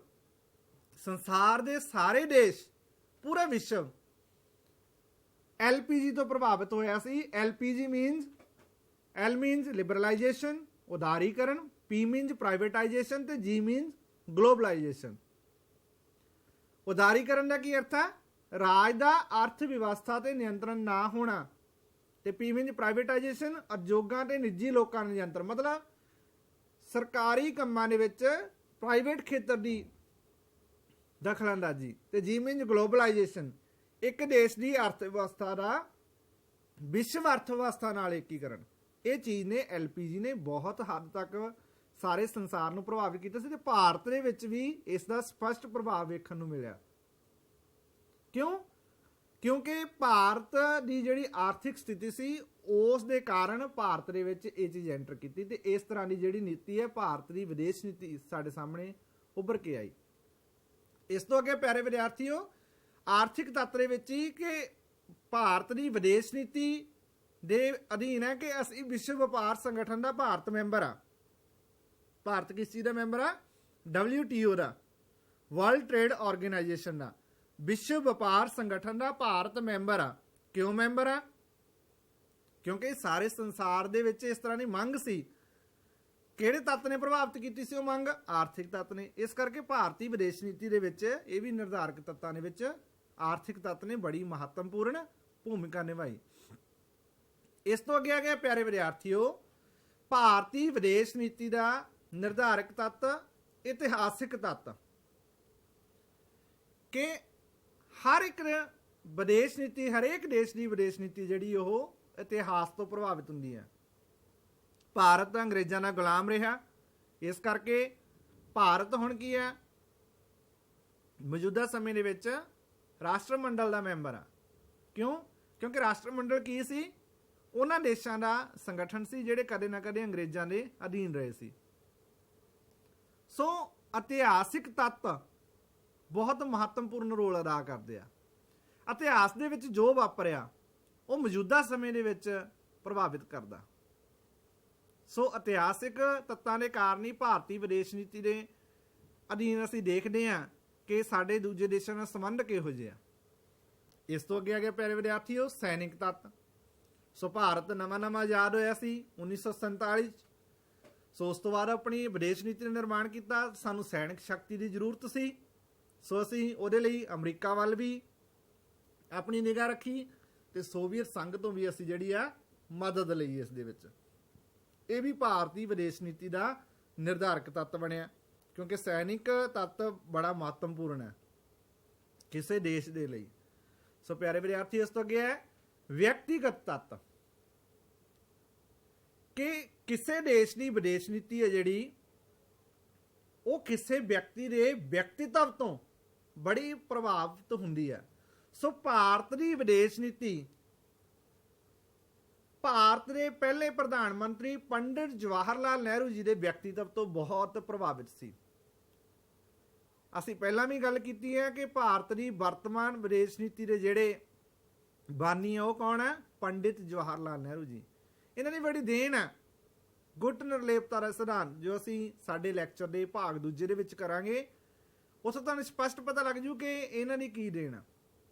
ਸੰਸਾਰ ਦੇ ਸਾਰੇ ਦੇਸ਼, ਪੂਰਾ ਵਿਸ਼ਵ ਐਲਪੀਜੀ ਤੋਂ ਪ੍ਰਭਾਵਿਤ ਹੋਇਆ ਸੀ। LPG means, L means liberalization, ਉਦਾਰੀਕਰਨ, ਪੀ ਮੀਨਸ ਪ੍ਰਾਈਵੇਟਾਈਜੇਸ਼ਨ ਤੇ ਜੀ ਮੀਨਸ ਗਲੋਬਲਾਈਜੇਸ਼ਨ। ਉਦਾਰੀਕਰਨ ਦਾ ਕੀ ਅਰਥ ਹੈ? ਰਾਜ ਦਾ ਅਰਥ ਵਿਵਸਥਾ ਤੇ ਨਿਯੰਤਰਣ ਨਾ ਹੋਣਾ। ਤੇ ਪੀ ਮੀਨਸ ਪ੍ਰਾਈਵੇਟਾਈਜੇਸ਼ਨ, ਉਦਯੋਗਾਂ ਤੇ ਨਿੱਜੀ ਲੋਕਾਂ ਦਾ ਨਿਯੰਤਰਣ, ਮਤਲਬ ਸਰਕਾਰੀ ਕੰਮਾਂ ਦੇ ਵਿੱਚ ਪ੍ਰਾਈਵੇਟ ਖੇਤਰ ਦੀ ਦਖਲਅੰਦਾਜ਼ੀ। ਤੇ ਜੀ ਮੀਨਸ ਗਲੋਬਲਾਈਜੇਸ਼ਨ, ਇੱਕ ਦੇਸ਼ ਦੀ ਅਰਥ ਵਿਵਸਥਾ ਦਾ ਵਿਸ਼ਵ ਅਰਥ ਵਿਵਸਥਾ ਨਾਲ ਏਕੀਕਰਨ। ਇਹ ਚੀਜ਼ ਨੇ ਐਲਪੀਜੀ ਨੇ ਬਹੁਤ ਹੱਦ ਤੱਕ ਸਾਰੇ ਸੰਸਾਰ ਨੂੰ ਪ੍ਰਭਾਵਿਤ ਕੀਤਾ ਸੀ ਤੇ ਭਾਰਤ ਦੇ ਵਿੱਚ ਵੀ ਇਸ ਦਾ ਸਪਸ਼ਟ ਪ੍ਰਭਾਵ ਵੇਖਣ ਨੂੰ ਮਿਲਿਆ। ਕਿਉਂ? ਕਿਉਂਕਿ ਭਾਰਤ ਦੀ ਜਿਹੜੀ ਆਰਥਿਕ ਸਥਿਤੀ ਸੀ ਉਸ ਦੇ ਕਾਰਨ ਭਾਰਤ ਦੇ ਵਿੱਚ ਇਹ ਚੀਜ਼ ਐਂਟਰ ਕੀਤੀ ਤੇ ਇਸ ਤਰ੍ਹਾਂ ਦੀ ਜਿਹੜੀ ਨੀਤੀ ਹੈ ਭਾਰਤ ਦੀ ਵਿਦੇਸ਼ ਨੀਤੀ ਸਾਡੇ ਸਾਹਮਣੇ ਉੱਭਰ ਕੇ ਆਈ। ਇਸ ਤੋਂ ਅੱਗੇ ਪਿਆਰੇ ਵਿਦਿਆਰਥੀਓ, ਆਰਥਿਕ ਤੱਤ ਦੇ ਵਿੱਚ ਹੀ ਕਿ ਭਾਰਤ ਦੀ ਵਿਦੇਸ਼ ਨੀਤੀ ਦੇ ਅਧੀਨ ਹੈ ਕਿ ਅਸੀਂ ਵਿਸ਼ਵ ਵਪਾਰ ਸੰਗਠਨ ਦਾ ਭਾਰਤ ਮੈਂਬਰ ਆ। ਭਾਰਤ ਕਿਸ ਚੀਜ਼ ਦਾ ਮੈਂਬਰ ਆ? WTO ਦਾ, ਵਰਲਡ ਟ੍ਰੇਡ ਆਰਗੇਨਾਈਜੇਸ਼ਨ ਦਾ, ਵਿਸ਼ਵ ਵਪਾਰ ਸੰਗਠਨ ਦਾ ਭਾਰਤ ਮੈਂਬਰ ਆ। ਕਿਉਂ ਮੈਂਬਰ ਆ? ਕਿਉਂਕਿ ਸਾਰੇ ਸੰਸਾਰ ਦੇ ਵਿੱਚ ਇਸ ਤਰ੍ਹਾਂ ਦੀ ਮੰਗ ਸੀ। ਕਿਹੜੇ ਤੱਤ ਨੇ ਪ੍ਰਭਾਵਿਤ ਕੀਤੀ ਸੀ ਉਹ ਮੰਗ? ਆਰਥਿਕ ਤੱਤ ਨੇ। ਇਸ ਕਰਕੇ ਭਾਰਤੀ ਵਿਦੇਸ਼ ਨੀਤੀ ਦੇ ਵਿੱਚ ਇਹ ਵੀ ਨਿਰਧਾਰਕ ਤੱਤਾਂ ਦੇ ਵਿੱਚ ਆਰਥਿਕ ਤੱਤ ਨੇ ਬੜੀ ਮਹੱਤਵਪੂਰਨ ਭੂਮਿਕਾ ਨਿਭਾਈ। ਇਸ ਤੋਂ ਅੱਗੇ ਆ ਗਿਆ ਪਿਆਰੇ ਵਿਦਿਆਰਥੀਓ, ਭਾਰਤੀ ਵਿਦੇਸ਼ ਨੀਤੀ ਦਾ ਨਿਰਧਾਰਕ ਤੱਤ ਇਤਿਹਾਸਿਕ ਤੱਤ, ਕਿ ਹਰ ਇੱਕ ਵਿਦੇਸ਼ ਨੀਤੀ, ਹਰੇਕ ਦੇਸ਼ ਦੀ ਵਿਦੇਸ਼ ਨੀਤੀ ਜਿਹੜੀ ਉਹ ਇਤਿਹਾਸ ਤੋਂ ਪ੍ਰਭਾਵਿਤ ਹੁੰਦੀ ਹੈ। ਭਾਰਤ ਅੰਗਰੇਜ਼ਾਂ ਦਾ ਗੁਲਾਮ ਰਿਹਾ, ਇਸ ਕਰਕੇ ਭਾਰਤ ਹੁਣ ਕੀ ਹੈ? ਮੌਜੂਦਾ ਸਮੇਂ ਦੇ ਵਿੱਚ ਰਾਸ਼ਟਰਮੰਡਲ ਦਾ ਮੈਂਬਰ ਆ। ਕਿਉਂ? ਕਿਉਂਕਿ ਰਾਸ਼ਟਰਮੰਡਲ ਕੀ ਸੀ? ਉਹਨਾਂ ਦੇਸ਼ਾਂ ਦਾ ਸੰਗਠਨ ਸੀ ਜਿਹੜੇ ਕਦੇ ਨਾ ਕਦੇ ਅੰਗਰੇਜ਼ਾਂ ਦੇ ਅਧੀਨ ਰਹੇ ਸੀ। ਸੋ ਇਤਿਹਾਸਿਕ ਤੱਤ ਬਹੁਤ ਮਹੱਤਵਪੂਰਨ ਰੋਲ ਅਦਾ ਕਰਦੇ ਆ। ਇਤਿਹਾਸ ਦੇ ਵਿੱਚ ਜੋ ਵਾਪਰਿਆ ਉਹ ਮੌਜੂਦਾ ਸਮੇਂ ਦੇ ਵਿੱਚ ਪ੍ਰਭਾਵਿਤ ਕਰਦਾ। ਸੋ ਇਤਿਹਾਸਿਕ ਤੱਤਾਂ ਦੇ ਕਾਰਨ ਹੀ ਭਾਰਤੀ ਵਿਦੇਸ਼ ਨੀਤੀ ਦੇ ਅਧੀਨ ਅਸੀਂ ਦੇਖਦੇ ਹਾਂ ਕਿ ਸਾਡੇ ਦੂਜੇ ਦੇਸ਼ਾਂ ਨਾਲ ਸੰਬੰਧ ਕਿਹੋ ਜਿਹੇ ਆ। ਇਸ ਤੋਂ ਅੱਗੇ ਆ ਗਿਆ ਪਿਆਰੇ ਵਿਦਿਆਰਥੀਓ, ਸੈਨਿਕ ਤੱਤ। ਸੋ ਭਾਰਤ ਨਵਾਂ ਆਜ਼ਾਦ ਹੋਇਆ ਸੀ 1947 'ਚ। ਸੋ ਉਸ ਤੋਂ ਬਾਅਦ ਆਪਣੀ ਵਿਦੇਸ਼ ਨੀਤੀ ਦਾ ਨਿਰਮਾਣ ਕੀਤਾ। ਸਾਨੂੰ ਸੈਨਿਕ ਸ਼ਕਤੀ ਦੀ ਜ਼ਰੂਰਤ ਸੀ। ਸੋ ਅਸੀਂ ਉਹਦੇ ਲਈ ਅਮਰੀਕਾ ਵੱਲ ਵੀ ਆਪਣੀ ਨਿਗਾਹ ਰੱਖੀ ਤੇ ਸੋਵੀਅਤ ਸੰਘ ਤੋਂ ਵੀ ਅਸੀਂ ਜਿਹੜੀ ਆ ਮਦਦ ਲਈ ਇਸ ਦੇ ਵਿੱਚ। ਇਹ ਵੀ ਭਾਰਤੀ ਵਿਦੇਸ਼ ਨੀਤੀ ਦਾ ਨਿਰਧਾਰਕ ਤੱਤ ਬਣਿਆ, ਕਿਉਂਕਿ ਸੈਨਿਕ ਤੱਤ ਬੜਾ ਮਹੱਤਵਪੂਰਨ ਹੈ ਕਿਸੇ ਦੇਸ਼ ਦੇ ਲਈ। ਸੋ ਪਿਆਰੇ ਵਿਦਿਆਰਥੀ, ਇਸ ਤੋਂ ਅੱਗੇ ਹੈ ਵਿਅਕਤੀਗਤ ਤੱਤ, ਕਿ ਕਿਸੇ ਦੇਸ਼ ਦੀ ਵਿਦੇਸ਼ ਨੀਤੀ ਹੈ ਜਿਹੜੀ ਉਹ ਕਿਸੇ ਵਿਅਕਤੀ ਦੇ ਵਿਅਕਤੀਤਵ ਤੋਂ ਬੜੀ ਪ੍ਰਭਾਵਿਤ ਹੁੰਦੀ ਹੈ। ਸੋ ਭਾਰਤ ਦੀ ਵਿਦੇਸ਼ ਨੀਤੀ ਭਾਰਤ ਦੇ ਪਹਿਲੇ ਪ੍ਰਧਾਨ ਮੰਤਰੀ ਪੰਡਿਤ ਜਵਾਹਰ ਲਾਲ ਨਹਿਰੂ ਜੀ ਦੇ ਵਿਅਕਤੀਤਵ ਤੋਂ ਬਹੁਤ ਪ੍ਰਭਾਵਿਤ ਸੀ। ਅਸੀਂ ਪਹਿਲਾਂ ਵੀ ਗੱਲ ਕੀਤੀ ਹੈ ਕਿ ਭਾਰਤ ਦੀ ਵਰਤਮਾਨ ਵਿਦੇਸ਼ ਨੀਤੀ ਦੇ ਜਿਹੜੇ ਬਾਨੀ ਉਹ ਕੌਣ ਹੈ? ਪੰਡਿਤ ਜਵਾਹਰ ਲਾਲ ਨਹਿਰੂ ਜੀ। ਇਹਨਾਂ ਦੀ ਬੜੀ ਦੇਣ ਹੈ ਗੁੱਟ ਨਿਰਲੇਪਤਾ ਦਾ ਸਿਧਾਂਤ, ਜੋ ਅਸੀਂ ਸਾਡੇ ਲੈਕਚਰ ਦੇ ਭਾਗ ਦੂਜੇ ਦੇ ਵਿੱਚ ਕਰਾਂਗੇ। ਉੱਥੋਂ ਤੁਹਾਨੂੰ ਸਪਸ਼ਟ ਪਤਾ ਲੱਗ ਜੂ ਕਿ ਇਹਨਾਂ ਦੀ ਕੀ ਦੇਣ ਆ।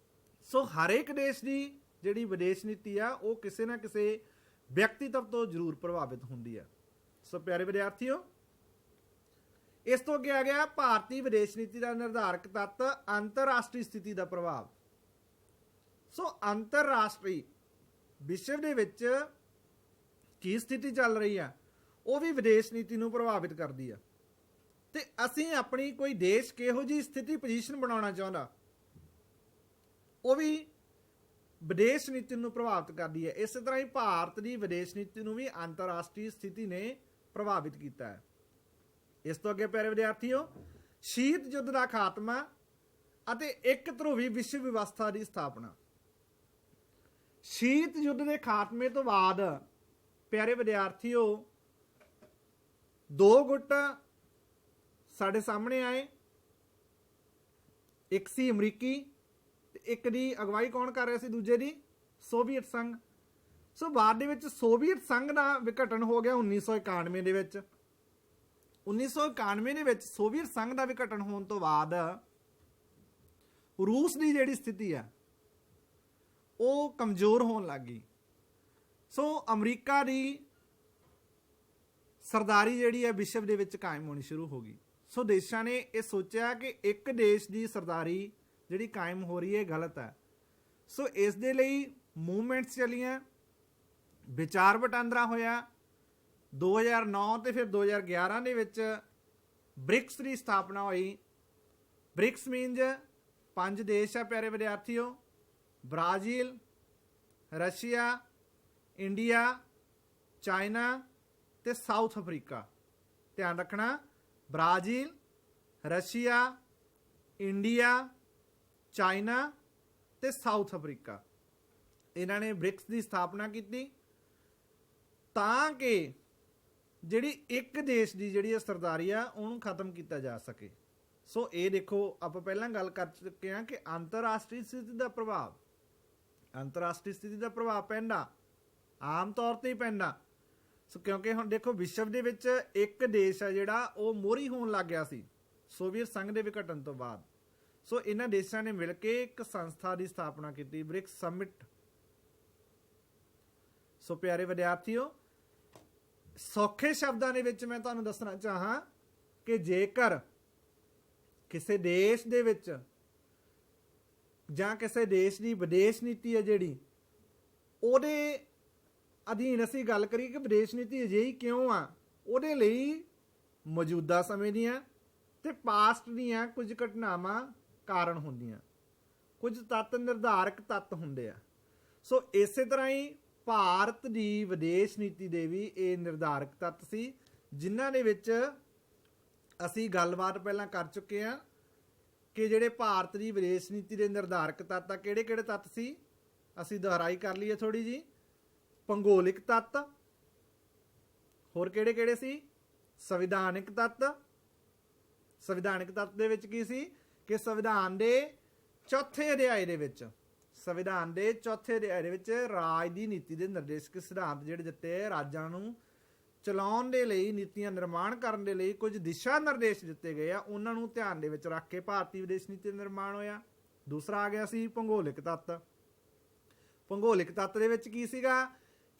ਸੋ ਹਰੇਕ ਦੇਸ਼ ਦੀ ਜਿਹੜੀ ਵਿਦੇਸ਼ ਨੀਤੀ ਆ ਉਹ ਕਿਸੇ ਨਾ ਕਿਸੇ ਵਿਅਕਤੀਤਵ ਤੋਂ ਜ਼ਰੂਰ ਪ੍ਰਭਾਵਿਤ ਹੁੰਦੀ ਆ। ਸੋ ਪਿਆਰੇ ਵਿਦਿਆਰਥੀਓ, ਇਸ ਤੋਂ ਅੱਗੇ ਆ ਗਿਆ ਭਾਰਤੀ ਵਿਦੇਸ਼ ਨੀਤੀ ਦਾ ਨਿਰਧਾਰਕ ਤੱਤ ਅੰਤਰਰਾਸ਼ਟਰੀ ਸਥਿਤੀ ਦਾ ਪ੍ਰਭਾਵ। ਸੋ ਅੰਤਰਰਾਸ਼ਟਰੀ ਵਿਸ਼ਵ ਦੇ ਵਿੱਚ ਕੀ ਸਥਿਤੀ ਚੱਲ ਰਹੀ ਆ ਉਹ ਵੀ ਵਿਦੇਸ਼ ਨੀਤੀ ਨੂੰ ਪ੍ਰਭਾਵਿਤ ਕਰਦੀ ਆ। ਤੇ ਅਸੀਂ ਆਪਣੀ ਕੋਈ ਦੇਸ਼ ਕਿਹੋ ਜਿਹੀ ਸਥਿਤੀ ਪੋਜੀਸ਼ਨ ਬਣਾਉਣਾ ਚਾਹੁੰਦਾ ਉਹ ਵੀ ਵਿਦੇਸ਼ ਨੀਤੀ ਨੂੰ ਪ੍ਰਭਾਵਿਤ ਕਰਦੀ ਹੈ। ਇਸੇ ਤਰ੍ਹਾਂ ਹੀ ਭਾਰਤ ਦੀ ਵਿਦੇਸ਼ ਨੀਤੀ ਨੂੰ ਵੀ ਅੰਤਰਰਾਸ਼ਟਰੀ ਸਥਿਤੀ ਨੇ ਪ੍ਰਭਾਵਿਤ ਕੀਤਾ ਹੈ। ਇਸ ਤੋਂ ਅੱਗੇ ਪਿਆਰੇ ਵਿਦਿਆਰਥੀਓ, ਸ਼ੀਤ ਯੁੱਧ ਦਾ ਖਾਤਮਾ ਅਤੇ ਇੱਕ ਧਰੁਵੀ ਵਿਸ਼ਵ ਵਿਵਸਥਾ ਦੀ ਸਥਾਪਨਾ। ਸ਼ੀਤ ਯੁੱਧ ਦੇ ਖਾਤਮੇ ਤੋਂ ਬਾਅਦ ਪਿਆਰੇ ਵਿਦਿਆਰਥੀਓ ਦੋ ਗੁੱਟ ਸਾਡੇ ਸਾਹਮਣੇ ਆਏ। ਇੱਕ ਸੀ ਅਮਰੀਕੀ ਤੇ ਇੱਕ ਦੀ ਅਗਵਾਈ ਕੌਣ ਕਰ ਰਿਹਾ ਸੀ? ਦੂਜੇ ਦੀ ਸੋਵੀਅਤ ਸੰਘ। ਸੋ ਬਾਅਦ ਦੇ ਵਿੱਚ ਸੋਵੀਅਤ ਸੰਘ ਦਾ ਵਿਘਟਨ ਹੋ ਗਿਆ 1991 ਦੇ ਵਿੱਚ। 1991 ਦੇ ਵਿੱਚ ਸੋਵੀਅਤ ਸੰਘ ਦਾ ਵਿਘਟਨ ਹੋਣ ਤੋਂ ਬਾਅਦ ਰੂਸ ਦੀ ਜਿਹੜੀ ਸਥਿਤੀ ਆ ਉਹ ਕਮਜ਼ੋਰ ਹੋਣ ਲੱਗ ਗਈ। ਸੋ ਅਮਰੀਕਾ ਦੀ ਸਰਦਾਰੀ ਜਿਹੜੀ ਹੈ ਵਿਸ਼ਵ ਦੇ ਵਿੱਚ ਕਾਇਮ ਹੋਣੀ ਸ਼ੁਰੂ ਹੋ ਗਈ। ਸੋ ਦੇਸ਼ਾਂ ਨੇ ਇਹ ਸੋਚਿਆ ਕਿ ਇੱਕ ਦੇਸ਼ ਦੀ ਸਰਦਾਰੀ ਜਿਹੜੀ ਕਾਇਮ ਹੋ ਰਹੀ ਹੈ ਗਲਤ ਹੈ। ਸੋ ਇਸ ਦੇ ਲਈ ਮੂਵਮੈਂਟਸ ਚੱਲੀਆਂ, ਵਿਚਾਰ ਵਟਾਂਦਰਾ ਹੋਇਆ। 2009 ਤੇ ਫਿਰ 2011 ਦੇ ਵਿੱਚ ਬ੍ਰਿਕਸ ਦੀ ਸਥਾਪਨਾ ਹੋਈ। ਬ੍ਰਿਕਸ ਮੀਨਜ਼ 5 ਦੇਸ਼ ਆ ਪਿਆਰੇ ਵਿਦਿਆਰਥੀਓ, ਬ੍ਰਾਜ਼ੀਲ, ਰਸ਼ੀਆ, ਇੰਡੀਆ, ਚਾਈਨਾ ਤੇ ਸਾਊਥ ਅਫਰੀਕਾ। ਧਿਆਨ ਰੱਖਣਾ, ਬ੍ਰਾਜ਼ੀਲ, ਰਸ਼ੀਆ, ਇੰਡੀਆ, ਚਾਈਨਾ ਤੇ ਸਾਊਥ ਅਫਰੀਕਾ, ਇਹਨਾਂ ਨੇ ਬ੍ਰਿਕਸ ਦੀ ਸਥਾਪਨਾ ਕੀਤੀ ਤਾਂ ਕਿ ਜਿਹੜੀ ਇੱਕ ਦੇਸ਼ ਦੀ ਜਿਹੜੀ ਸਰਦਾਰੀ ਆ ਉਹਨੂੰ ਖਤਮ ਕੀਤਾ ਜਾ ਸਕੇ। ਸੋ ਇਹ ਦੇਖੋ, ਆਪਾਂ ਪਹਿਲਾਂ ਗੱਲ ਕਰ ਚੁੱਕੇ ਹਾਂ ਕਿ ਅੰਤਰਰਾਸ਼ਟਰੀ ਸਥਿਤੀ ਦਾ ਪ੍ਰਭਾਵ, ਅੰਤਰਰਾਸ਼ਟਰੀ ਸਥਿਤੀ ਦਾ ਪ੍ਰਭਾਵ ਪੈਂਦਾ ਆਮ ਤੌਰ ਤੇ ਹੀ ਪੈਂਦਾ। ਸੋ ਕਿਉਂਕਿ ਹੁਣ ਦੇਖੋ ਵਿਸ਼ਵ ਦੇ ਵਿੱਚ ਇੱਕ ਦੇਸ਼ ਆ ਜਿਹੜਾ ਉਹ ਮੋਹਰੀ ਹੋਣ ਲੱਗ ਗਿਆ ਸੀ ਸੋਵੀਅਤ ਸੰਘ ਦੇ ਵਿਘਟਨ ਤੋਂ ਬਾਅਦ। ਸੋ ਇਹਨਾਂ ਦੇਸ਼ਾਂ ਨੇ ਮਿਲ ਕੇ ਇੱਕ ਸੰਸਥਾ ਦੀ ਸਥਾਪਨਾ ਕੀਤੀ, ਬ੍ਰਿਕਸ ਸਮਿਟ। ਸੋ ਪਿਆਰੇ ਵਿਦਿਆਰਥੀਓ, ਸੌਖੇ ਸ਼ਬਦਾਂ ਦੇ ਵਿੱਚ ਮੈਂ ਤੁਹਾਨੂੰ ਦੱਸਣਾ ਚਾਹਾਂ ਕਿ ਜੇਕਰ ਕਿਸੇ ਦੇਸ਼ ਦੇ ਵਿੱਚ ਜਾਂ ਕਿਸੇ ਦੇਸ਼ ਦੀ ਵਿਦੇਸ਼ ਨੀਤੀ ਹੈ ਜਿਹੜੀ, ਉਹਦੇ ਅਧੀਨ ਅਸੀਂ ਗੱਲ ਕਰੀਏ ਕਿ ਵਿਦੇਸ਼ ਨੀਤੀ ਅਜਿਹੀ ਕਿਉਂ ਆ, ਉਹਦੇ ਲਈ ਮੌਜੂਦਾ ਸਮੇਂ ਦੀਆਂ ਤੇ ਪਾਸਟ ਦੀਆਂ ਕੁਝ ਘਟਨਾਵਾਂ ਕਾਰਨ ਹੁੰਦੀਆਂ, ਕੁਝ ਤੱਤ ਨਿਰਧਾਰਕ ਤੱਤ ਹੁੰਦੇ ਆ। ਸੋ ਇਸੇ ਤਰ੍ਹਾਂ ਹੀ ਭਾਰਤ ਦੀ ਵਿਦੇਸ਼ ਨੀਤੀ ਦੇ ਵੀ ਇਹ ਨਿਰਧਾਰਕ ਤੱਤ ਸੀ, ਜਿਨ੍ਹਾਂ ਦੇ ਵਿੱਚ ਅਸੀਂ ਗੱਲਬਾਤ ਪਹਿਲਾਂ ਕਰ ਚੁੱਕੇ ਹਾਂ ਕਿ ਜਿਹੜੇ ਭਾਰਤ ਦੀ ਵਿਦੇਸ਼ ਨੀਤੀ ਦੇ ਨਿਰਧਾਰਕ ਤੱਤ ਆ, ਕਿਹੜੇ ਕਿਹੜੇ ਤੱਤ ਸੀ। ਅਸੀਂ ਦੁਹਰਾਈ ਕਰ ਲਈਏ ਥੋੜੀ ਜੀ। ਭੂਗੋਲਿਕ ਤੱਤ, ਹੋਰ ਕਿਹੜੇ ਕਿਹੜੇ ਸੀ? ਸੰਵਿਧਾਨਿਕ ਤੱਤ। ਸੰਵਿਧਾਨਿਕ ਤੱਤ ਦੇ ਵਿੱਚ ਕੀ ਸੀ ਕਿ ਸੰਵਿਧਾਨ ਦੇ ਚੌਥੇ ਅਧਿਆਏ ਦੇ ਵਿੱਚ, ਸੰਵਿਧਾਨ ਦੇ ਚੌਥੇ ਅਧਿਆਏ ਦੇ ਵਿੱਚ ਰਾਜ ਦੀ ਨੀਤੀ ਦੇ ਨਿਰਦੇਸ਼ਕ ਸਿਧਾਂਤ ਜਿਹੜੇ ਦਿੱਤੇ, ਰਾਜਾਂ ਨੂੰ ਚਲਾਉਣ ਦੇ ਲਈ, ਨੀਤੀਆਂ ਨਿਰਮਾਣ ਕਰਨ ਦੇ ਲਈ ਕੁਝ ਦਿਸ਼ਾ ਨਿਰਦੇਸ਼ ਦਿੱਤੇ ਗਏ ਆ, ਉਹਨਾਂ ਨੂੰ ਧਿਆਨ ਦੇ ਵਿੱਚ ਰੱਖ ਕੇ ਭਾਰਤੀ ਵਿਦੇਸ਼ ਨੀਤੀ ਦਾ ਨਿਰਮਾਣ ਹੋਇਆ। ਦੂਸਰਾ ਆ ਗਿਆ ਸੀ ਭੂਗੋਲਿਕ ਤੱਤ। ਭੂਗੋਲਿਕ ਤੱਤ ਦੇ ਵਿੱਚ ਕੀ ਸੀਗਾ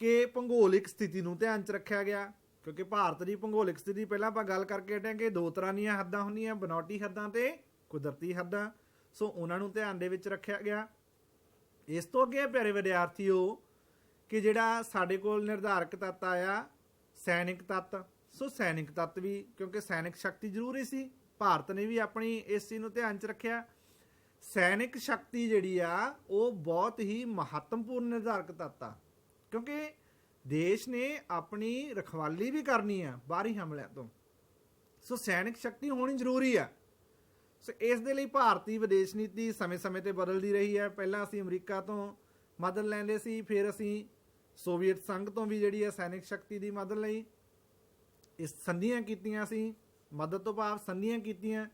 ਕਿ ਭੂਗੋਲਿਕ ਸਥਿਤੀ ਨੂੰ ਧਿਆਨ 'ਚ ਰੱਖਿਆ ਗਿਆ, ਕਿਉਂਕਿ ਭਾਰਤ ਦੀ ਭੂਗੋਲਿਕ ਸਥਿਤੀ ਪਹਿਲਾਂ ਆਪਾਂ ਗੱਲ ਕਰਕੇ ਹਟੇ ਕਿ ਦੋ ਤਰ੍ਹਾਂ ਦੀਆਂ ਹੱਦਾਂ ਹੁੰਦੀਆਂ, ਬਨਾਵਟੀ ਹੱਦਾਂ ਤੇ ਕੁਦਰਤੀ ਹੱਦਾਂ। ਸੋ ਉਹਨਾਂ ਨੂੰ ਧਿਆਨ ਦੇ ਵਿੱਚ ਰੱਖਿਆ ਗਿਆ। ਇਸ ਤੋਂ ਅੱਗੇ ਪਿਆਰੇ ਵਿਦਿਆਰਥੀਓ ਕਿ ਜਿਹੜਾ ਸਾਡੇ ਕੋਲ ਨਿਰਧਾਰਕ ਤੱਤ ਆਇਆ ਸੈਨਿਕ ਤੱਤ। ਸੋ ਸੈਨਿਕ ਤੱਤ ਵੀ, ਕਿਉਂਕਿ ਸੈਨਿਕ ਸ਼ਕਤੀ ਜ਼ਰੂਰੀ ਸੀ, ਭਾਰਤ ਨੇ ਵੀ ਆਪਣੀ ਇਸ ਚੀਜ਼ ਨੂੰ ਧਿਆਨ 'ਚ ਰੱਖਿਆ। ਸੈਨਿਕ ਸ਼ਕਤੀ ਜਿਹੜੀ ਆ ਉਹ ਬਹੁਤ ਹੀ ਮਹੱਤਵਪੂਰਨ ਨਿਰਧਾਰਕ ਤੱਤ ਆ, ਕਿਉਂਕਿ ਦੇਸ਼ ਨੇ ਆਪਣੀ ਰਖਵਾਲੀ ਵੀ ਕਰਨੀ ਆ ਬਾਹਰੀ ਹਮਲਿਆਂ ਤੋਂ। ਸੋ ਸੈਨਿਕ ਸ਼ਕਤੀ ਹੋਣੀ ਜ਼ਰੂਰੀ ਆ। ਸੋ ਇਸ ਦੇ ਲਈ ਭਾਰਤੀ ਵਿਦੇਸ਼ ਨੀਤੀ ਸਮੇਂ-ਸਮੇਂ ਤੇ ਬਦਲਦੀ ਰਹੀ ਹੈ। ਪਹਿਲਾਂ ਅਸੀਂ ਅਮਰੀਕਾ ਤੋਂ ਮਦਦ ਲੈਂਦੇ ਸੀ, ਫਿਰ ਅਸੀਂ ਸੋਵੀਅਤ ਸੰਘ ਤੋਂ ਵੀ ਜਿਹੜੀ ਹੈ ਸੈਨਿਕ ਸ਼ਕਤੀ ਦੀ ਮਦਦ ਲਈ ਇਸ ਸੰਧੀਆਂ ਕੀਤੀਆਂ ਸੀ। ਮਦਦ ਤੋਂ ਭਾਵ ਸੰਧੀਆਂ ਕੀਤੀਆਂ,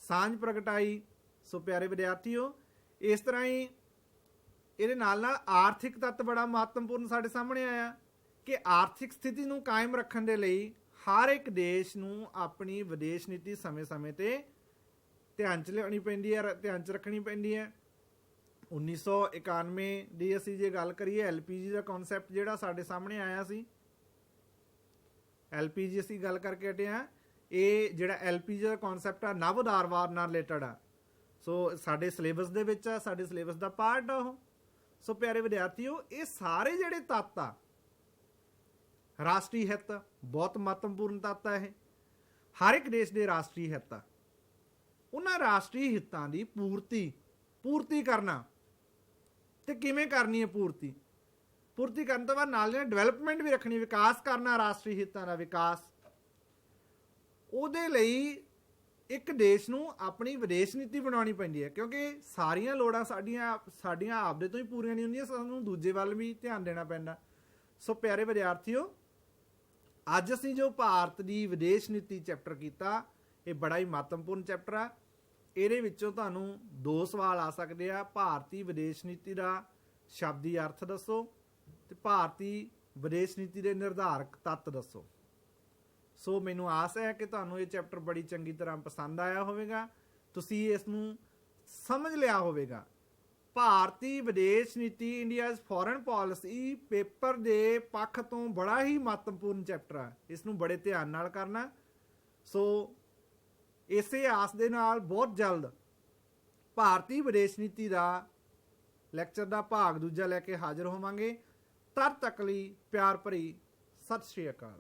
ਸਾਂਝ ਪ੍ਰਗਟਾਈ। ਸੋ ਪਿਆਰੇ ਵਿਦਿਆਰਥੀਓ, ਇਸ ਤਰ੍ਹਾਂ ਹੀ ਇਹਦੇ ਨਾਲ ਆਰਥਿਕ ਤੱਤ ਬੜਾ ਮਹੱਤਵਪੂਰਨ ਸਾਡੇ ਸਾਹਮਣੇ ਆਇਆ ਕਿ ਆਰਥਿਕ ਸਥਿਤੀ ਨੂੰ ਕਾਇਮ ਰੱਖਣ ਦੇ ਲਈ ਹਰ ਇੱਕ ਦੇਸ਼ ਨੂੰ ਆਪਣੀ ਵਿਦੇਸ਼ ਨੀਤੀ ਸਮੇਂ-ਸਮੇਂ ਤੇ ਧਿਆਨ 'ਚ ਲਿਆਉਣੀ ਪੈਂਦੀ ਹੈ, ਧਿਆਨ 'ਚ ਰੱਖਣੀ ਪੈਂਦੀ ਹੈ। 1991 ਦੀ ਅਸੀਂ ਜੇ ਗੱਲ ਕਰੀਏ, LPG ਦਾ ਕਨਸੈਪਟ ਜਿਹੜਾ ਸਾਡੇ ਸਾਹਮਣੇ ਆਇਆ ਸੀ, LPG ਅਸੀਂ ਗੱਲ ਕਰਕੇ ਹਟੇ ਹਾਂ। ਇਹ ਜਿਹੜਾ LPG ਦਾ ਕਨਸੈਪਟ ਆ ਨਵ ਉਦਾਰਵਾਦ ਨਾਲ ਰਿਲੇਟਡ ਆ, ਸੋ ਸਾਡੇ ਸਿਲੇਬਸ ਦੇ ਵਿੱਚ ਆ, ਸਾਡੇ ਸਿਲੇਬਸ ਦਾ ਪਾਰਟ ਆ ਉਹ। ਸੋ ਪਿਆਰੇ ਵਿਦਿਆਰਥੀਓ, ਇਹ ਸਾਰੇ ਜਿਹੜੇ ਤੱਤ ਆ, ਰਾਸ਼ਟਰੀ ਹਿੱਤ ਬਹੁਤ ਮਹੱਤਵਪੂਰਨ ਤੱਤ ਆ। ਇਹ ਹਰ ਇੱਕ ਦੇਸ਼ ਦੇ ਰਾਸ਼ਟਰੀ ਹਿੱਤ ਆ, ਉਹਨਾਂ ਰਾਸ਼ਟਰੀ ਹਿੱਤਾਂ ਦੀ ਪੂਰਤੀ ਕਰਨਾ ਤੇ ਕਿਵੇਂ ਕਰਨੀ ਹੈ ਪੂਰਤੀ ਕਰਨ ਤੋਂ ਬਾਅਦ ਨਾਲ ਡਿਵੈਲਪਮੈਂਟ ਵੀ ਰੱਖਣੀ, ਵਿਕਾਸ ਕਰਨਾ, ਰਾਸ਼ਟਰੀ ਹਿੱਤਾਂ ਦਾ ਵਿਕਾਸ। ਉਹਦੇ ਲਈ ਇੱਕ ਦੇਸ਼ ਨੂੰ ਆਪਣੀ ਵਿਦੇਸ਼ ਨੀਤੀ ਬਣਾਉਣੀ ਪੈਂਦੀ ਹੈ, ਕਿਉਂਕਿ ਸਾਰੀਆਂ ਲੋੜਾਂ ਸਾਡੀਆਂ ਆਪਦੇ ਤੋਂ ਹੀ ਪੂਰੀਆਂ ਨਹੀਂ ਹੁੰਦੀਆਂ, ਸਾਨੂੰ ਦੂਜੇ ਵੱਲ ਵੀ ਧਿਆਨ ਦੇਣਾ ਪੈਂਦਾ। ਸੋ ਪਿਆਰੇ ਵਿਦਿਆਰਥੀਓ, ਅੱਜ ਅਸੀਂ ਜੋ ਭਾਰਤ ਦੀ ਵਿਦੇਸ਼ ਨੀਤੀ ਚੈਪਟਰ ਕੀਤਾ, ਇਹ ਬੜਾ ਹੀ ਮਹੱਤਵਪੂਰਨ ਚੈਪਟਰ ਆ। ਇਹਦੇ ਵਿੱਚੋਂ ਤੁਹਾਨੂੰ 2 ਸਵਾਲ ਆ ਸਕਦੇ ਆ। ਭਾਰਤੀ ਵਿਦੇਸ਼ ਨੀਤੀ ਦਾ ਸ਼ਬਦੀ ਅਰਥ ਦੱਸੋ ਤੇ ਭਾਰਤੀ ਵਿਦੇਸ਼ ਨੀਤੀ ਦੇ ਨਿਰਧਾਰਕ ਤੱਤ ਦੱਸੋ। ਸੋ ਮੈਨੂੰ ਆਸ ਹੈ ਕਿ ਤੁਹਾਨੂੰ ਇਹ ਚੈਪਟਰ ਬੜੀ ਚੰਗੀ ਤਰ੍ਹਾਂ ਪਸੰਦ ਆਇਆ ਹੋਵੇਗਾ, ਤੁਸੀਂ ਇਸ ਨੂੰ ਸਮਝ ਲਿਆ ਹੋਵੇਗਾ। ਭਾਰਤੀ ਵਿਦੇਸ਼ ਨੀਤੀ, ਇੰਡੀਆਜ਼ ਫੋਰਨ ਪਾਲਿਸੀ ਪੇਪਰ ਦੇ ਪੱਖ ਤੋਂ ਬੜਾ ਹੀ ਮਹੱਤਵਪੂਰਨ ਚੈਪਟਰ ਆ, ਇਸ ਨੂੰ ਬੜੇ ਧਿਆਨ ਨਾਲ ਕਰਨਾ। ਸੋ ਇਸੇ ਆਸ ਦੇ ਨਾਲ ਬਹੁਤ ਜਲਦ ਭਾਰਤੀ ਵਿਦੇਸ਼ ਨੀਤੀ ਦਾ ਲੈਕਚਰ ਦਾ ਭਾਗ ਦੂਜਾ ਲੈ ਕੇ ਹਾਜ਼ਰ ਹੋਵਾਂਗੇ। ਤਦ ਤੱਕ ਲਈ ਪਿਆਰ ਭਰੀ ਸਤਿ ਸ਼੍ਰੀ ਅਕਾਲ।